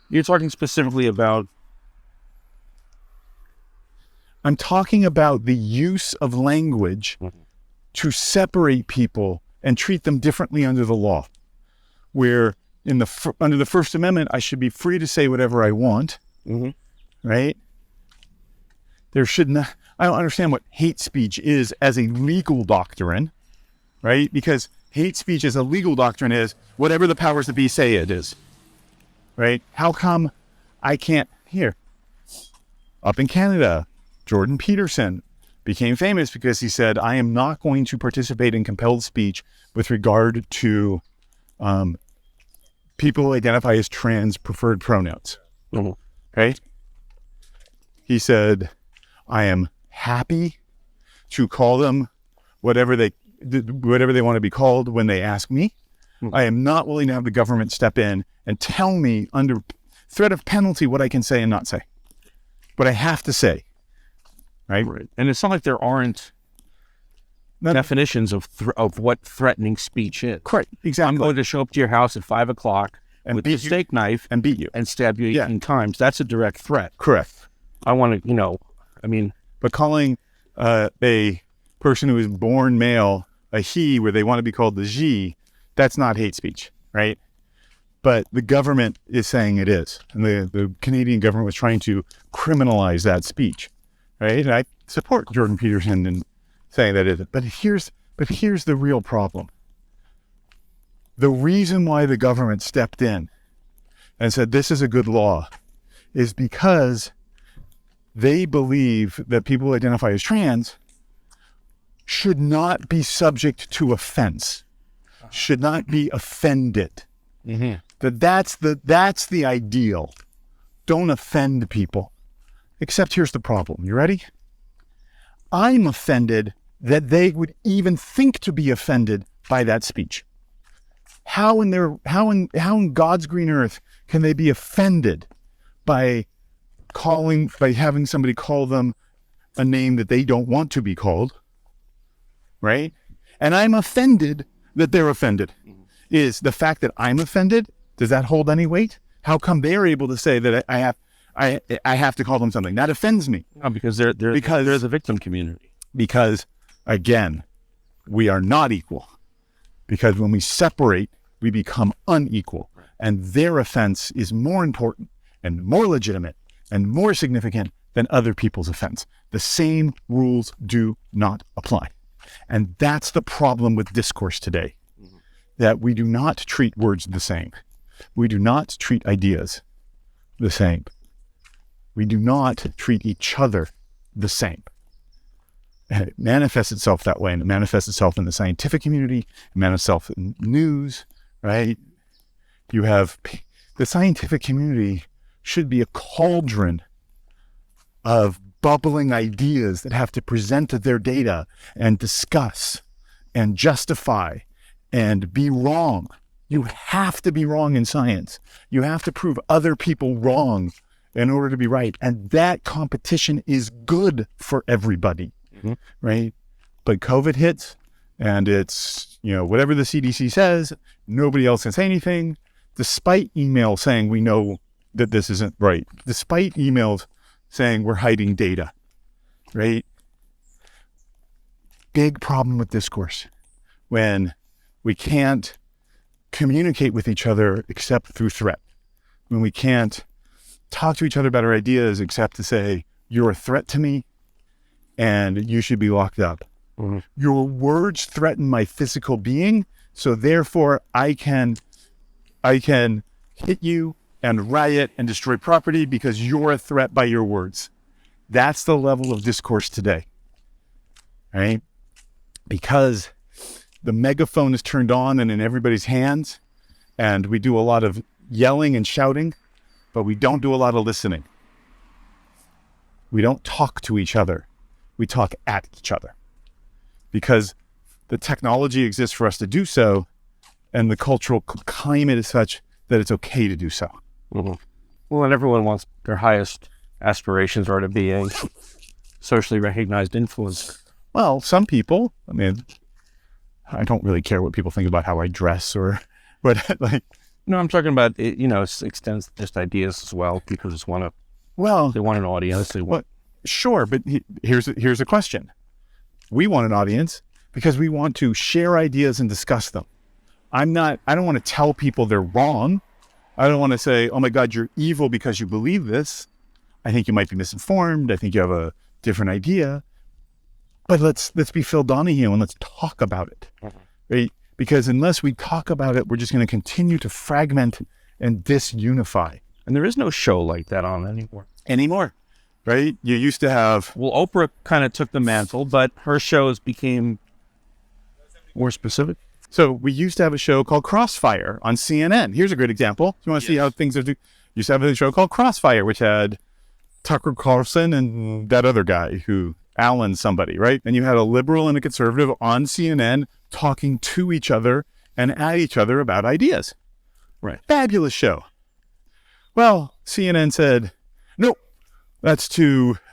You're talking specifically about... I'm talking about the use of language to separate people and treat them differently under the law. Where under the First Amendment, I should be free to say whatever I want, right? There should not... I don't understand what hate speech is as a legal doctrine, right? Because hate speech as a legal doctrine is whatever the powers that be say it is, right? How come I can't... Here, up in Canada, Jordan Peterson became famous because he said, I am not going to participate in compelled speech with regard to people who identify as trans preferred pronouns. Okay? He said, I am happy to call them whatever they want to be called when they ask me. I am not willing to have the government step in and tell me under threat of penalty what I can say and not say. But I have to say. Right? And it's not like there aren't definitions of what threatening speech is. Correct. Exactly. I'm going to show up to your house at 5:00 with a steak knife and beat you and stab you 18 times. That's a direct threat. Correct. I want to, I mean, But calling a person who is born male a he where they want to be called the she, that's not hate speech, right? But the government is saying it is. And the Canadian government was trying to criminalize that speech, right? And I support Jordan Peterson in saying that it is. But here's the real problem. The reason why the government stepped in and said this is a good law is because they believe that people who identify as trans should not be subject to offense, should not be offended. mm-hmm. That's the ideal. Don't offend people. Except here's the problem. You ready? I'm offended that they would even think to be offended by that speech. How in God's green earth can they be offended by having somebody call them a name that they don't want to be called, right? And I'm offended that they're offended. Is the fact that I'm offended, does that hold any weight? How come they're able to say that I have to call them something? That offends me. No, because they're the victim community. Because, again, we are not equal. Because when we separate, we become unequal. And their offense is more important and more legitimate and more significant than other people's offense. The same rules do not apply. And that's the problem with discourse today, that we do not treat words the same. We do not treat ideas the same. We do not treat each other the same. And it manifests itself that way, and it manifests itself in the scientific community, it manifests itself in news, right? You have the scientific community should be a cauldron of bubbling ideas that have to present their data and discuss and justify and be wrong. You have to be wrong in science. You have to prove other people wrong in order to be right. And that competition is good for everybody, right? But COVID hits and it's, whatever the CDC says, nobody else can say anything, despite email saying we know that this isn't right, despite emails saying we're hiding data, right? Big problem with discourse when we can't communicate with each other except through threat, when we can't talk to each other about our ideas except to say, you're a threat to me and you should be locked up. Mm-hmm. Your words threaten my physical being, so therefore I can hit you and riot and destroy property because you're a threat by your words. That's the level of discourse today, right? Because the megaphone is turned on and in everybody's hands, and we do a lot of yelling and shouting, but we don't do a lot of listening. We don't talk to each other. We talk at each other because the technology exists for us to do so, and the cultural climate is such that it's okay to do so. Mm-hmm. Well, and everyone wants their highest aspirations are to be a socially recognized influencer. Well, some people, I don't really care what people think about how I dress or what, No, I'm talking about, it extends just ideas as well. People just want to, they want an audience. Sure, but here's a question. We want an audience because we want to share ideas and discuss them. I don't want to tell people they're wrong. I don't want to say, oh my God, you're evil because you believe this. I think you might be misinformed. I think you have a different idea. But let's be Phil Donahue and let's talk about it, right? Because unless we talk about it, we're just going to continue to fragment and disunify. And there is no show like that on anymore, right? You used to have... Well, Oprah kind of took the mantle, but her shows became more specific. So we used to have a show called Crossfire on CNN. Here's a great example. You want to see how things are... You used to have a show called Crossfire, which had Tucker Carlson and that other guy Alan somebody, right? And you had a liberal and a conservative on CNN talking to each other and at each other about ideas. Right. Fabulous show. Well, CNN said, no, that's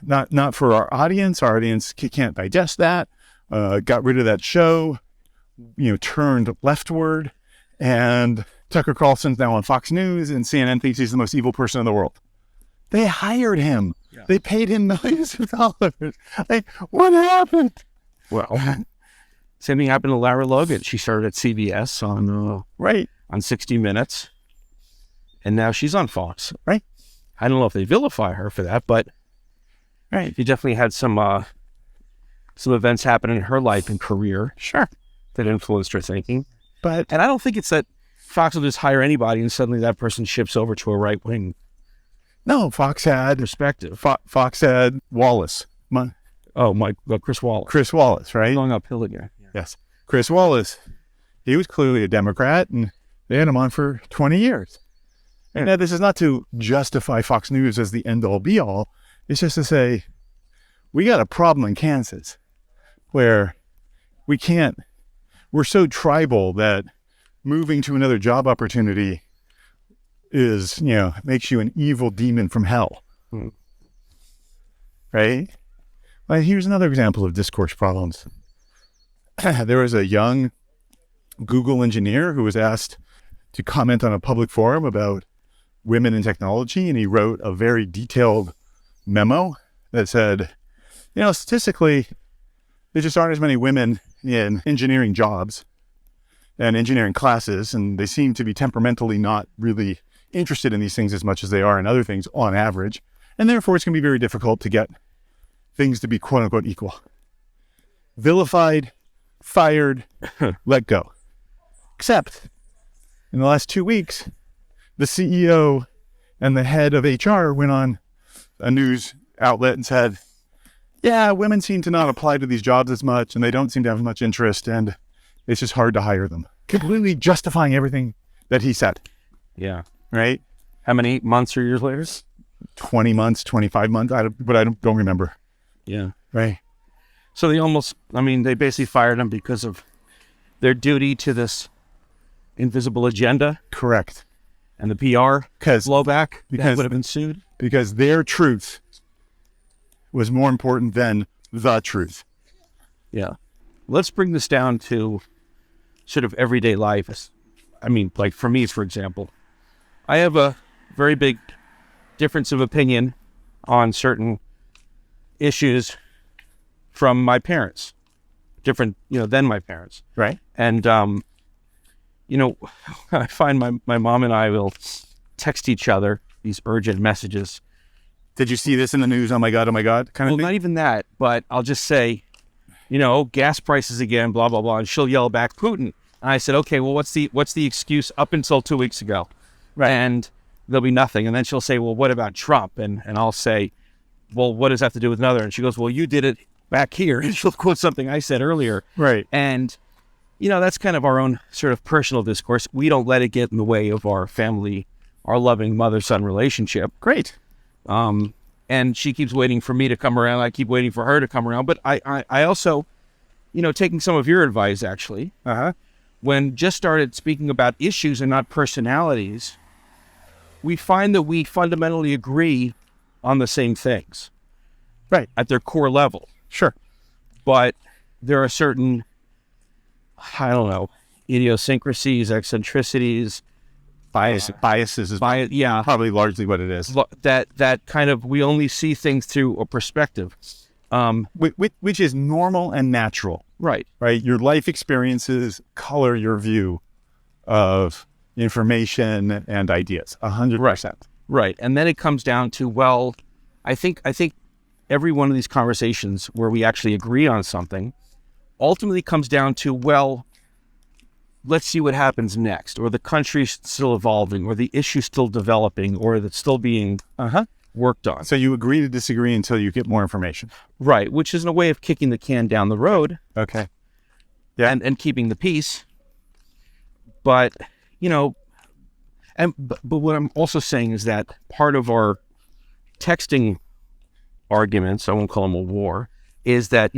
not for our audience. Our audience can't digest that. Got rid of that show, turned leftward. And Tucker Carlson's now on Fox News and CNN thinks he's the most evil person in the world. They hired him Yeah. They paid him millions of dollars. Like, what happened? Well, same thing happened to Lara Logan. She started at CBS on 60 Minutes, and now she's on Fox. Right. I don't know if they vilify her for that, but she definitely had some events happen in her life and career. Sure. That influenced her thinking. And I don't think it's that Fox will just hire anybody and suddenly that person shifts over to a right-wing Fox had perspective. Fox had Wallace. Chris Wallace. Chris Wallace, right? Going uphill again. Yeah. Yes. Chris Wallace. He was clearly a Democrat, and they had him on for 20 years. And now this is not to justify Fox News as the end-all be-all. It's just to say, we got a problem in Kansas where we're so tribal that moving to another job opportunity is, makes you an evil demon from hell. Right? Well, here's another example of discourse problems. There was a young Google engineer who was asked to comment on a public forum about women in technology, and he wrote a very detailed memo that said, statistically, there just aren't as many women in engineering jobs and engineering classes, and they seem to be temperamentally not really interested in these things as much as they are in other things on average, and therefore it's going to be very difficult to get things to be quote-unquote equal. Vilified, fired, let go. Except, in the last 2 weeks, the CEO and the head of HR went on a news outlet and said, women seem to not apply to these jobs as much, and they don't seem to have much interest, and it's just hard to hire them. Completely justifying everything that he said. Yeah. Right? How many months or years later? 20 months, 25 months, but I don't remember. Yeah. Right. So they basically fired him because of their duty to this invisible agenda. Correct. And the PR blowback that would have ensued. Because their truth was more important than the truth. Yeah. Let's bring this down to sort of everyday life. Like for me, for example, I have a very big difference of opinion on certain issues from my parents, different, than my parents. Right. And, I find my mom and I will text each other these urgent messages. Did you see this in the news? Oh my God, kind of thing? Not even that, but I'll just say, gas prices again, blah, blah, blah. And she'll yell back, Putin. And I said, okay, well, what's the excuse up until 2 weeks ago? Right. And there'll be nothing. And then she'll say, well, what about Trump? And I'll say, well, what does that have to do with another? And she goes, well, you did it back here. And she'll quote something I said earlier. Right. And, that's kind of our own sort of personal discourse. We don't let it get in the way of our family, our loving mother-son relationship. Great. And she keeps waiting for me to come around. I keep waiting for her to come around. But I also, taking some of your advice, actually, when just started speaking about issues and not personalities, we find that we fundamentally agree on the same things. Right. At their core level. Sure. But there are certain, idiosyncrasies, eccentricities, biases is probably largely what it is. That kind of, we only see things through a perspective. Which is normal and natural. Right. Right. Your life experiences color your view of information and ideas. 100%. Right. And then it comes down to, well, I think every one of these conversations where we actually agree on something ultimately comes down to, well, let's see what happens next, or the country's still evolving, or the issue's still developing, or that's still being worked on. So you agree to disagree until you get more information. Right, which is a way of kicking the can down the road. Okay. Yeah. And keeping the peace. But, but what I'm also saying is that part of our texting arguments, I won't call them a war, is that,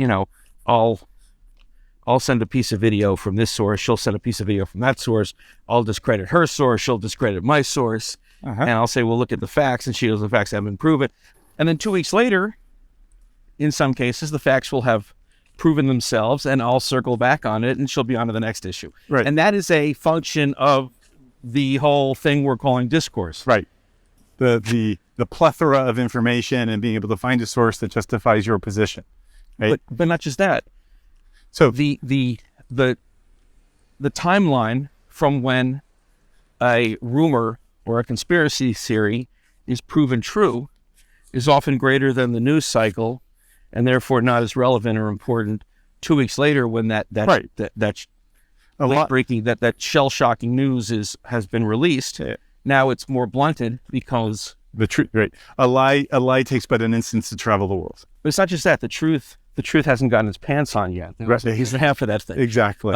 I'll send a piece of video from this source, she'll send a piece of video from that source, I'll discredit her source, she'll discredit my source, and I'll say, well, look at the facts, and she goes, the facts haven't been proven. And then 2 weeks later, in some cases, the facts will have proven themselves, and I'll circle back on it, and she'll be on to the next issue. Right. And that is a function of the whole thing we're calling discourse. Right. The the plethora of information and being able to find a source that justifies your position. Right? But not just that. So The timeline from when a rumor or a conspiracy theory is proven true is often greater than the news cycle, and therefore not as relevant or important 2 weeks later when that shell-shocking news has been released. Yeah. Now it's more blunted because the truth, right? A lie takes but an instant to travel the world. But it's not just that. The truth hasn't gotten its pants on yet. He's the half of that thing. Exactly.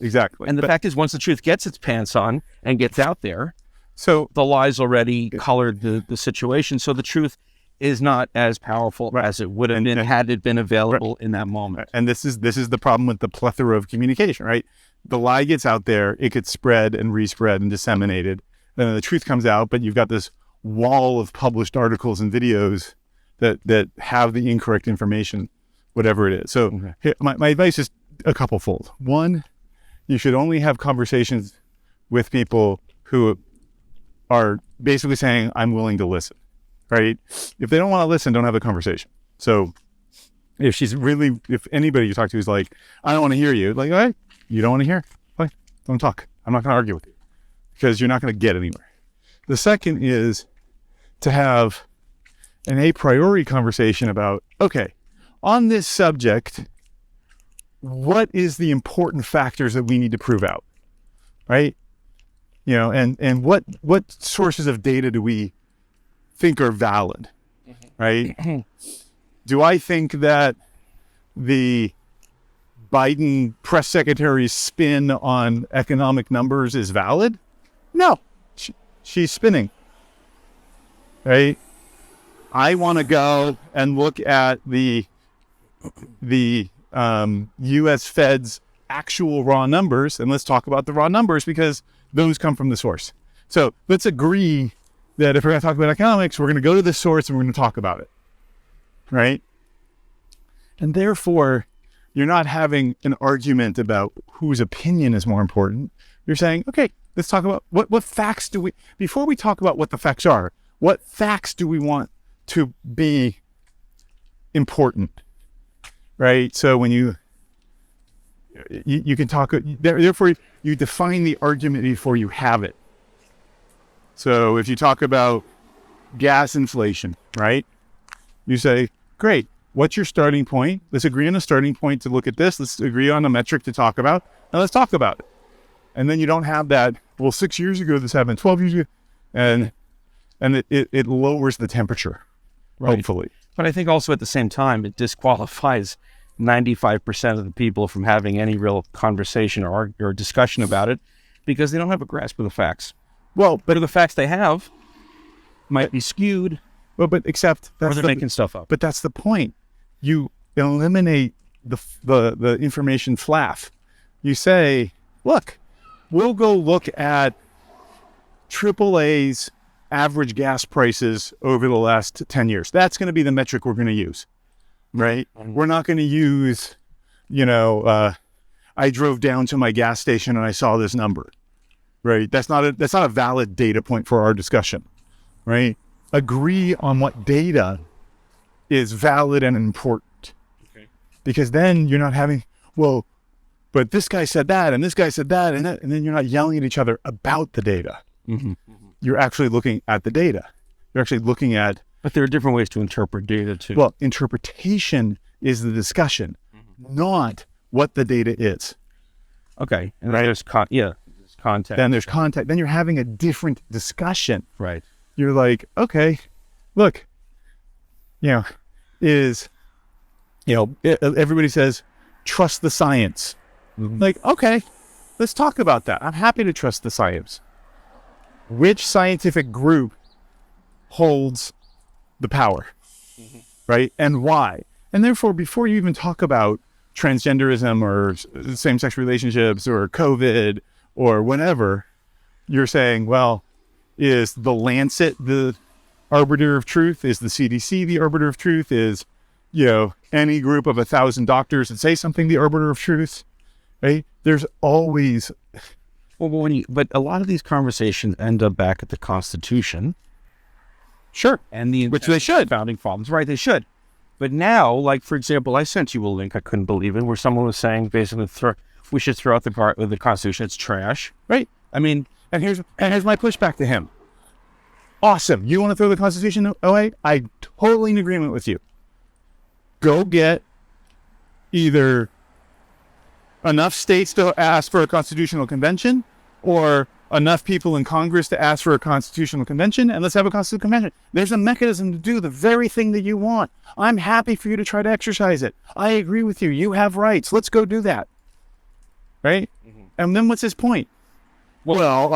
Exactly. And the fact is, once the truth gets its pants on and gets out there, so the lies already colored the situation. So the truth is not as powerful as it would have been had it been available in that moment. And this is the problem with the plethora of communication, right? The lie gets out there, it gets spread and respread and disseminated. Then the truth comes out, but you've got this wall of published articles and videos that have the incorrect information, whatever it is. So here, my advice is a couple fold. One, you should only have conversations with people who are basically saying, I'm willing to listen, right? If they don't want to listen, don't have the conversation. So if anybody you talk to is like, I don't want to hear you, like, all right, you don't want to hear, fine, don't talk. I'm not going to argue with you because you're not going to get anywhere. The second is to have an a priori conversation about, okay, on this subject, what is the important factors that we need to prove out, right? You know, and what sources of data do we think are valid, right? Do I think that the Biden press secretary's spin on economic numbers is valid? No, she's spinning, right? I want to go and look at the U.S. Fed's actual raw numbers, and let's talk about the raw numbers because those come from the source. So let's agree that if we're going to talk about economics, we're going to go to the source and we're going to talk about it, right? And therefore, you're not having an argument about whose opinion is more important. You're saying, okay, let's talk about what facts do we, before we talk about what the facts are, what facts do we want to be important, right? So when you can talk, therefore you define the argument before you have it. So if you talk about gas inflation, right? You say, great, what's your starting point? Let's agree on a starting point to look at this. Let's agree on a metric to talk about, and let's talk about it. And then you don't have that, well, 6 years ago this happened, 12 years ago, and it lowers the temperature, right. Hopefully. But I think also at the same time, it disqualifies 95% of the people from having any real conversation or discussion about it because they don't have a grasp of the facts. Well, but the facts they have might be skewed. Well, but except or they're making stuff up. But that's the point. You eliminate the information flaff. You say, look, we'll go look at AAA's average gas prices over the last 10 years. That's going to be the metric we're going to use, right? Mm-hmm. We're not going to use, I drove down to my gas station and I saw this number, right? That's not a valid data point for our discussion, right? Agree on what data is valid and important. Okay. Because then you're not having, well, but this guy said that and this guy said that and then you're not yelling at each other about the data. Mm-hmm. You're actually looking at the data. You're actually looking at... But there are different ways to interpret data too. Well, interpretation is the discussion, not what the data is. Okay. And right? There's context. Then there's context. Then you're having a different discussion. Right. You're like, okay, look, everybody says, trust the science. Mm-hmm. Like, okay, let's talk about that. I'm happy to trust the science. Which scientific group holds the power, right? And why? And therefore, before you even talk about transgenderism or same-sex relationships or COVID or whatever, you're saying, well, is the Lancet the arbiter of truth? Is the CDC the arbiter of truth? Is, any group of 1,000 doctors that say something the arbiter of truth, right? There's always... Well, but a lot of these conversations end up back at the Constitution, Sure. and the Which they should. founding fathers. Right, they should. But now, like, for example, I sent you a link, I couldn't believe it, where someone was saying basically we should throw out the Constitution. It's trash. Right. I mean, And here's my pushback to him. Awesome. You want to throw the Constitution away? I'm totally in agreement with you. Go get either enough states to ask for a constitutional convention or enough people in Congress to ask for a constitutional convention, and let's have a constitutional convention. There's a mechanism to do the very thing that you want. I'm happy for you to try to exercise it. I agree with you. You have rights. Let's go do that. Right? Mm-hmm. And then what's his point? Well,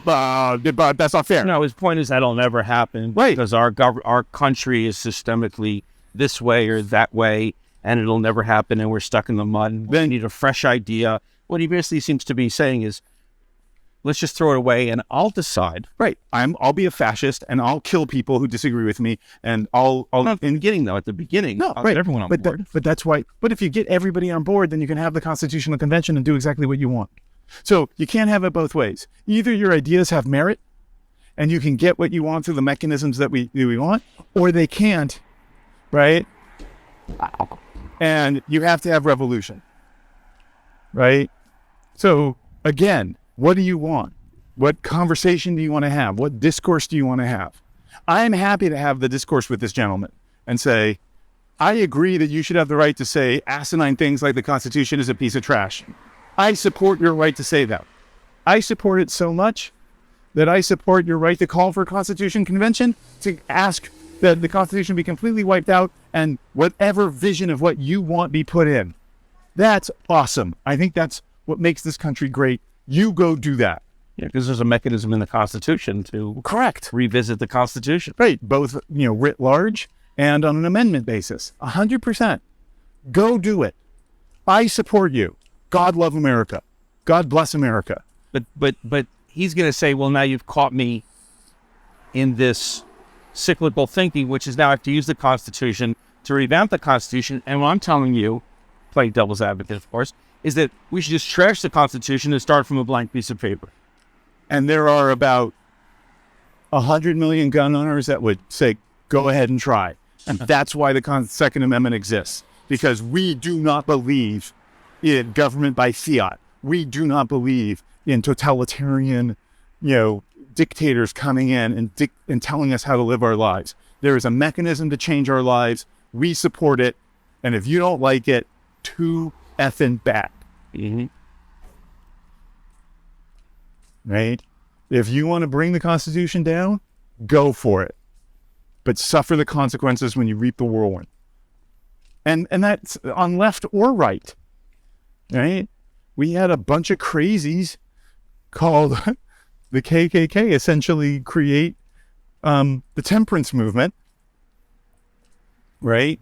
but that's not fair. No, his point is that'll never happen. Right. Because our country is systemically this way or that way, and it'll never happen, and we're stuck in the mud. We need a fresh idea. What he basically seems to be saying is, let's just throw it away, and I'll decide. Right. I'll be a fascist, and I'll kill people who disagree with me, and I'll not in the beginning, though. At the beginning, no, I'll right. get everyone on board. But that's why. But if you get everybody on board, then you can have the Constitutional Convention and do exactly what you want. So you can't have it both ways. Either your ideas have merit, and you can get what you want through the mechanisms that we want, or they can't. Right. And you have to have revolution. Right. So again, what do you want? What conversation do you want to have? What discourse do you want to have? I'm happy to have the discourse with this gentleman and say, I agree that you should have the right to say asinine things like the Constitution is a piece of trash. I support your right to say that. I support it so much that I support your right to call for a Constitution Convention to ask that the Constitution be completely wiped out and whatever vision of what you want be put in. That's awesome. I think that's what makes this country great. You go do that. Yeah, because there's a mechanism in the Constitution to revisit the Constitution. Right, both writ large and on an amendment basis. 100%. Go do it. I support you. God love America. God bless America. But he's going to say, well, now you've caught me in this cyclical thinking, which is now I have to use the Constitution to revamp the Constitution. And what I'm telling you, playing devil's advocate, of course, is that we should just trash the Constitution and start from a blank piece of paper. And there are about 100 million gun owners that would say, go ahead and try. And that's why the Second Amendment exists. Because we do not believe in government by fiat. We do not believe in totalitarian, dictators coming in and telling us how to live our lives. There is a mechanism to change our lives. We support it. And if you don't like it, too effing bad. Mm-hmm. Right? If you want to bring the Constitution down, go for it. But suffer the consequences when you reap the whirlwind. And that's on left or right. Right? We had a bunch of crazies called the KKK essentially create the temperance movement. Right?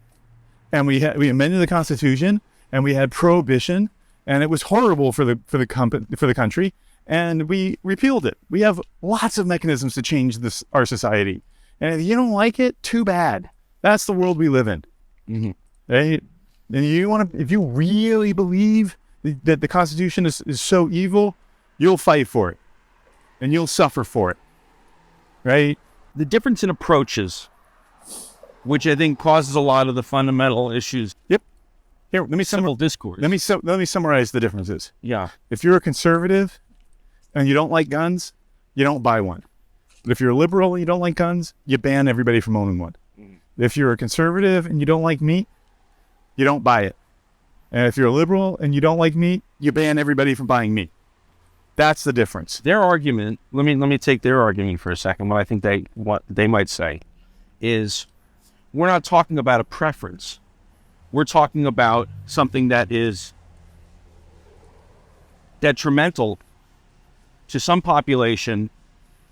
And we amended the Constitution, and we had prohibition, and it was horrible for the country, and we repealed it. We have lots of mechanisms to change our society, and if you don't like it, too bad. That's the world we live in. Mm-hmm. Right? And if you really believe that the Constitution is so evil, you'll fight for it, and you'll suffer for it. Right? The difference in approaches, which I think causes a lot of the fundamental issues. Yep. Here, let me discourse. Let me summarize the differences. Yeah. If you're a conservative and you don't like guns, you don't buy one. But if you're a liberal and you don't like guns, you ban everybody from owning one. If you're a conservative and you don't like meat, you don't buy it. And if you're a liberal and you don't like meat, you ban everybody from buying meat. That's the difference. Their argument, let me take their argument for a second. What they might say is, we're not talking about a preference. We're talking about something that is detrimental to some population,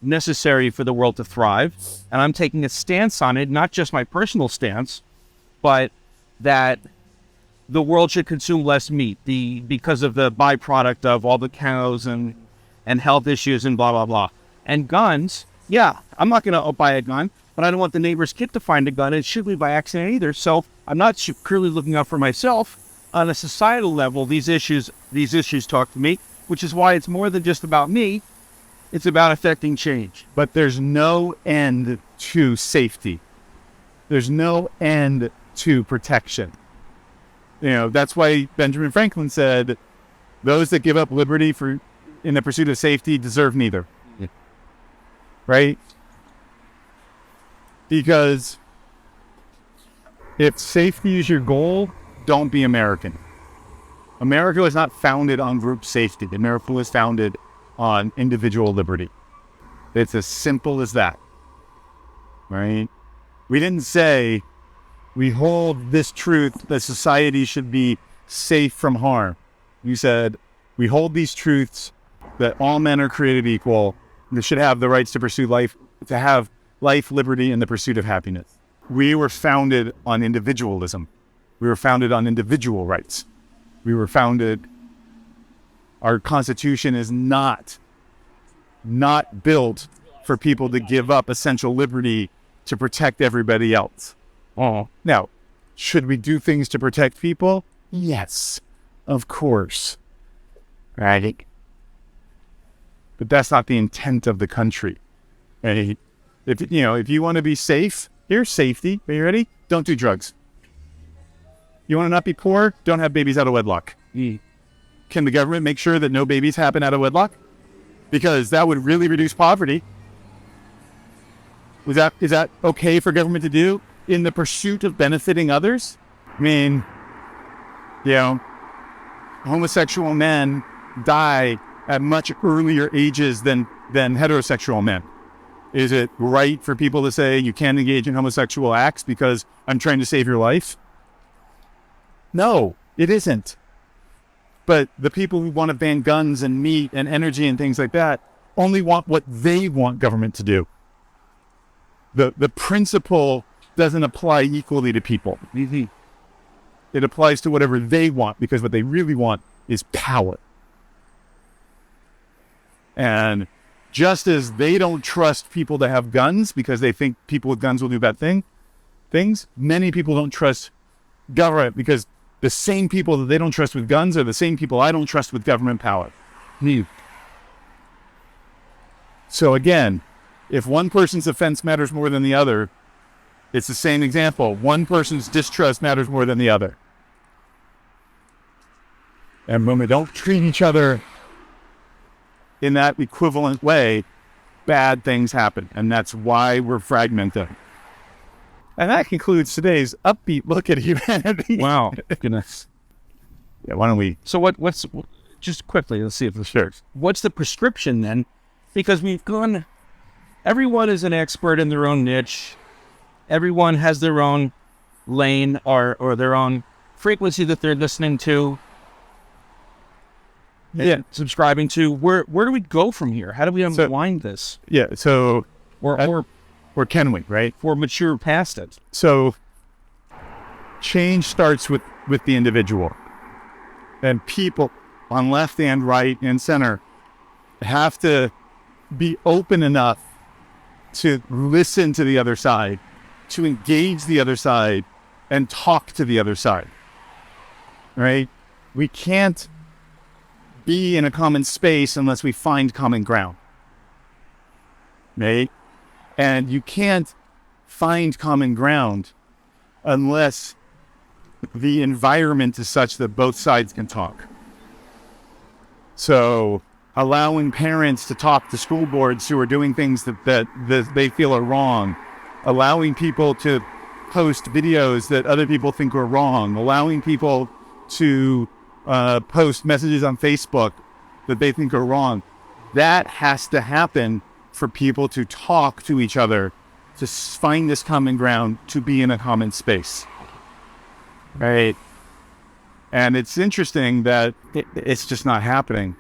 necessary for the world to thrive. And I'm taking a stance on it, not just my personal stance, but that the world should consume less meat because of the byproduct of all the cows and health issues and blah, blah, blah. And guns, yeah, I'm not going to buy a gun, but I don't want the neighbor's kid to find a gun. It shouldn't be by accident either. So I'm not purely looking out for myself. On a societal level, these issues talk to me, which is why it's more than just about me. It's about affecting change. But there's no end to safety. There's no end to protection. That's why Benjamin Franklin said, those that give up liberty in the pursuit of safety deserve neither. Yeah. Right? Because if safety is your goal, don't be American. America was not founded on group safety. America was founded on individual liberty. It's as simple as that. Right? We didn't say we hold this truth that society should be safe from harm. We said we hold these truths that all men are created equal. They should have the rights to pursue life, to have life, liberty, and the pursuit of happiness. We were founded on individualism. We were founded on individual rights. Our Constitution is not built for people to give up essential liberty to protect everybody else. Oh. Now, should we do things to protect people? Yes, of course. Right? But that's not the intent of the country. Right? If you want to be safe, here's safety. Are you ready? Don't do drugs. You want to not be poor? Don't have babies out of wedlock. Can the government make sure that no babies happen out of wedlock? Because that would really reduce poverty. Is that okay for government to do in the pursuit of benefiting others? I mean, homosexual men die at much earlier ages than heterosexual men. Is it right for people to say you can't engage in homosexual acts because I'm trying to save your life? No, it isn't. But the people who want to ban guns and meat and energy and things like that only want what they want government to do. The principle doesn't apply equally to people. Mm-hmm. It applies to whatever they want, because what they really want is power. And just as they don't trust people to have guns because they think people with guns will do bad things, many people don't trust government because the same people that they don't trust with guns are the same people I don't trust with government power. So again, if one person's offense matters more than the other, it's the same example. One person's distrust matters more than the other. And when we don't treat each other in that equivalent way, bad things happen. And that's why we're fragmented. And that concludes today's upbeat look at humanity. Wow. Goodness. Yeah, why don't we? So what's just quickly, let's see if this works. What's the prescription then? Because everyone is an expert in their own niche. Everyone has their own lane or their own frequency that they're listening to. Yeah. Subscribing to. Where do we go from here? How do we unwind this? Yeah. So, or can we, right? Or mature past it? So change starts with the individual. And people on left and right and center have to be open enough to listen to the other side, to engage the other side, and talk to the other side. Right? We can't be in a common space unless we find common ground. Right? And you can't find common ground unless the environment is such that both sides can talk. So allowing parents to talk to school boards who are doing things that they feel are wrong, allowing people to post videos that other people think are wrong, allowing people to post messages on Facebook that they think are wrong. That has to happen for people to talk to each other, to find this common ground, to be in a common space. Right? And it's interesting that it's just not happening.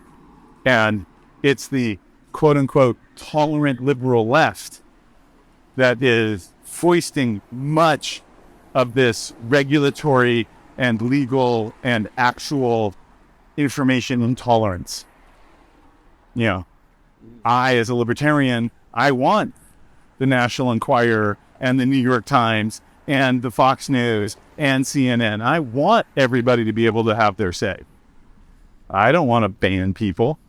And it's the quote-unquote tolerant liberal left that is foisting much of this regulatory and legal and actual information intolerance. I, as a libertarian, I want the National Enquirer and the New York Times and the Fox News and CNN. I want everybody to be able to have their say. I don't want to ban people.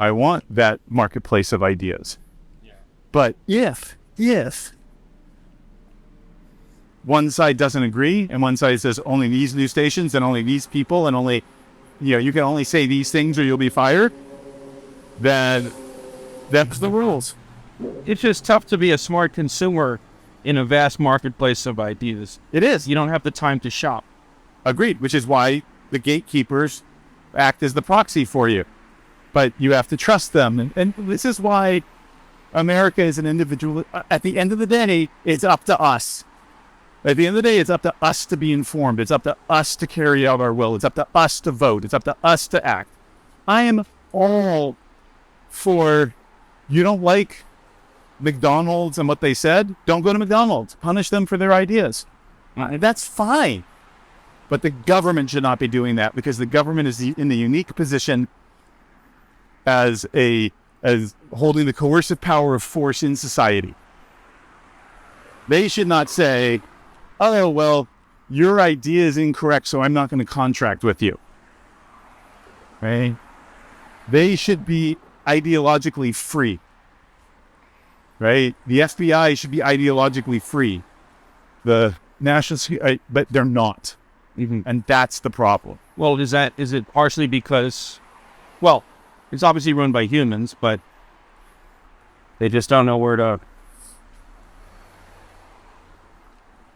I want that marketplace of ideas. Yeah. But if one side doesn't agree and one side says only these news stations and only these people and only, you can only say these things or you'll be fired, then that's the rules. It's just tough to be a smart consumer in a vast marketplace of ideas. It is. You don't have the time to shop. Agreed, which is why the gatekeepers act as the proxy for you. But you have to trust them. And this is why America is an individual. At the end of the day, it's up to us. At the end of the day, it's up to us to be informed. It's up to us to carry out our will. It's up to us to vote. It's up to us to act. I am all for, you don't like McDonald's and what they said, don't go to McDonald's. Punish them for their ideas. That's fine. But the government should not be doing that, because the government is in the unique position as holding the coercive power of force in society. They should not say, oh, well, your idea is incorrect, so I'm not going to contract with you. Right? They should be ideologically free. Right? The FBI should be ideologically free. The national, but they're not. Mm-hmm. And that's the problem. Well, is it partially because, well, it's obviously run by humans, but they just don't know where to.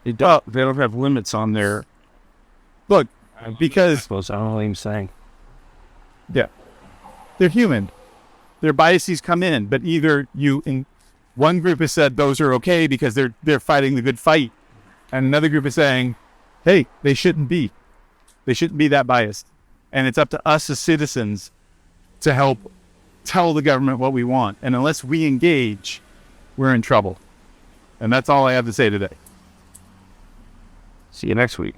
They don't have limits on their. Look, because I suppose I don't know what I'm saying. Yeah, they're human. Their biases come in, but either one group has said those are okay because they're fighting the good fight, and another group is saying, hey, they shouldn't be that biased, and it's up to us as citizens to help tell the government what we want. And unless we engage, we're in trouble. And that's all I have to say today. See you next week.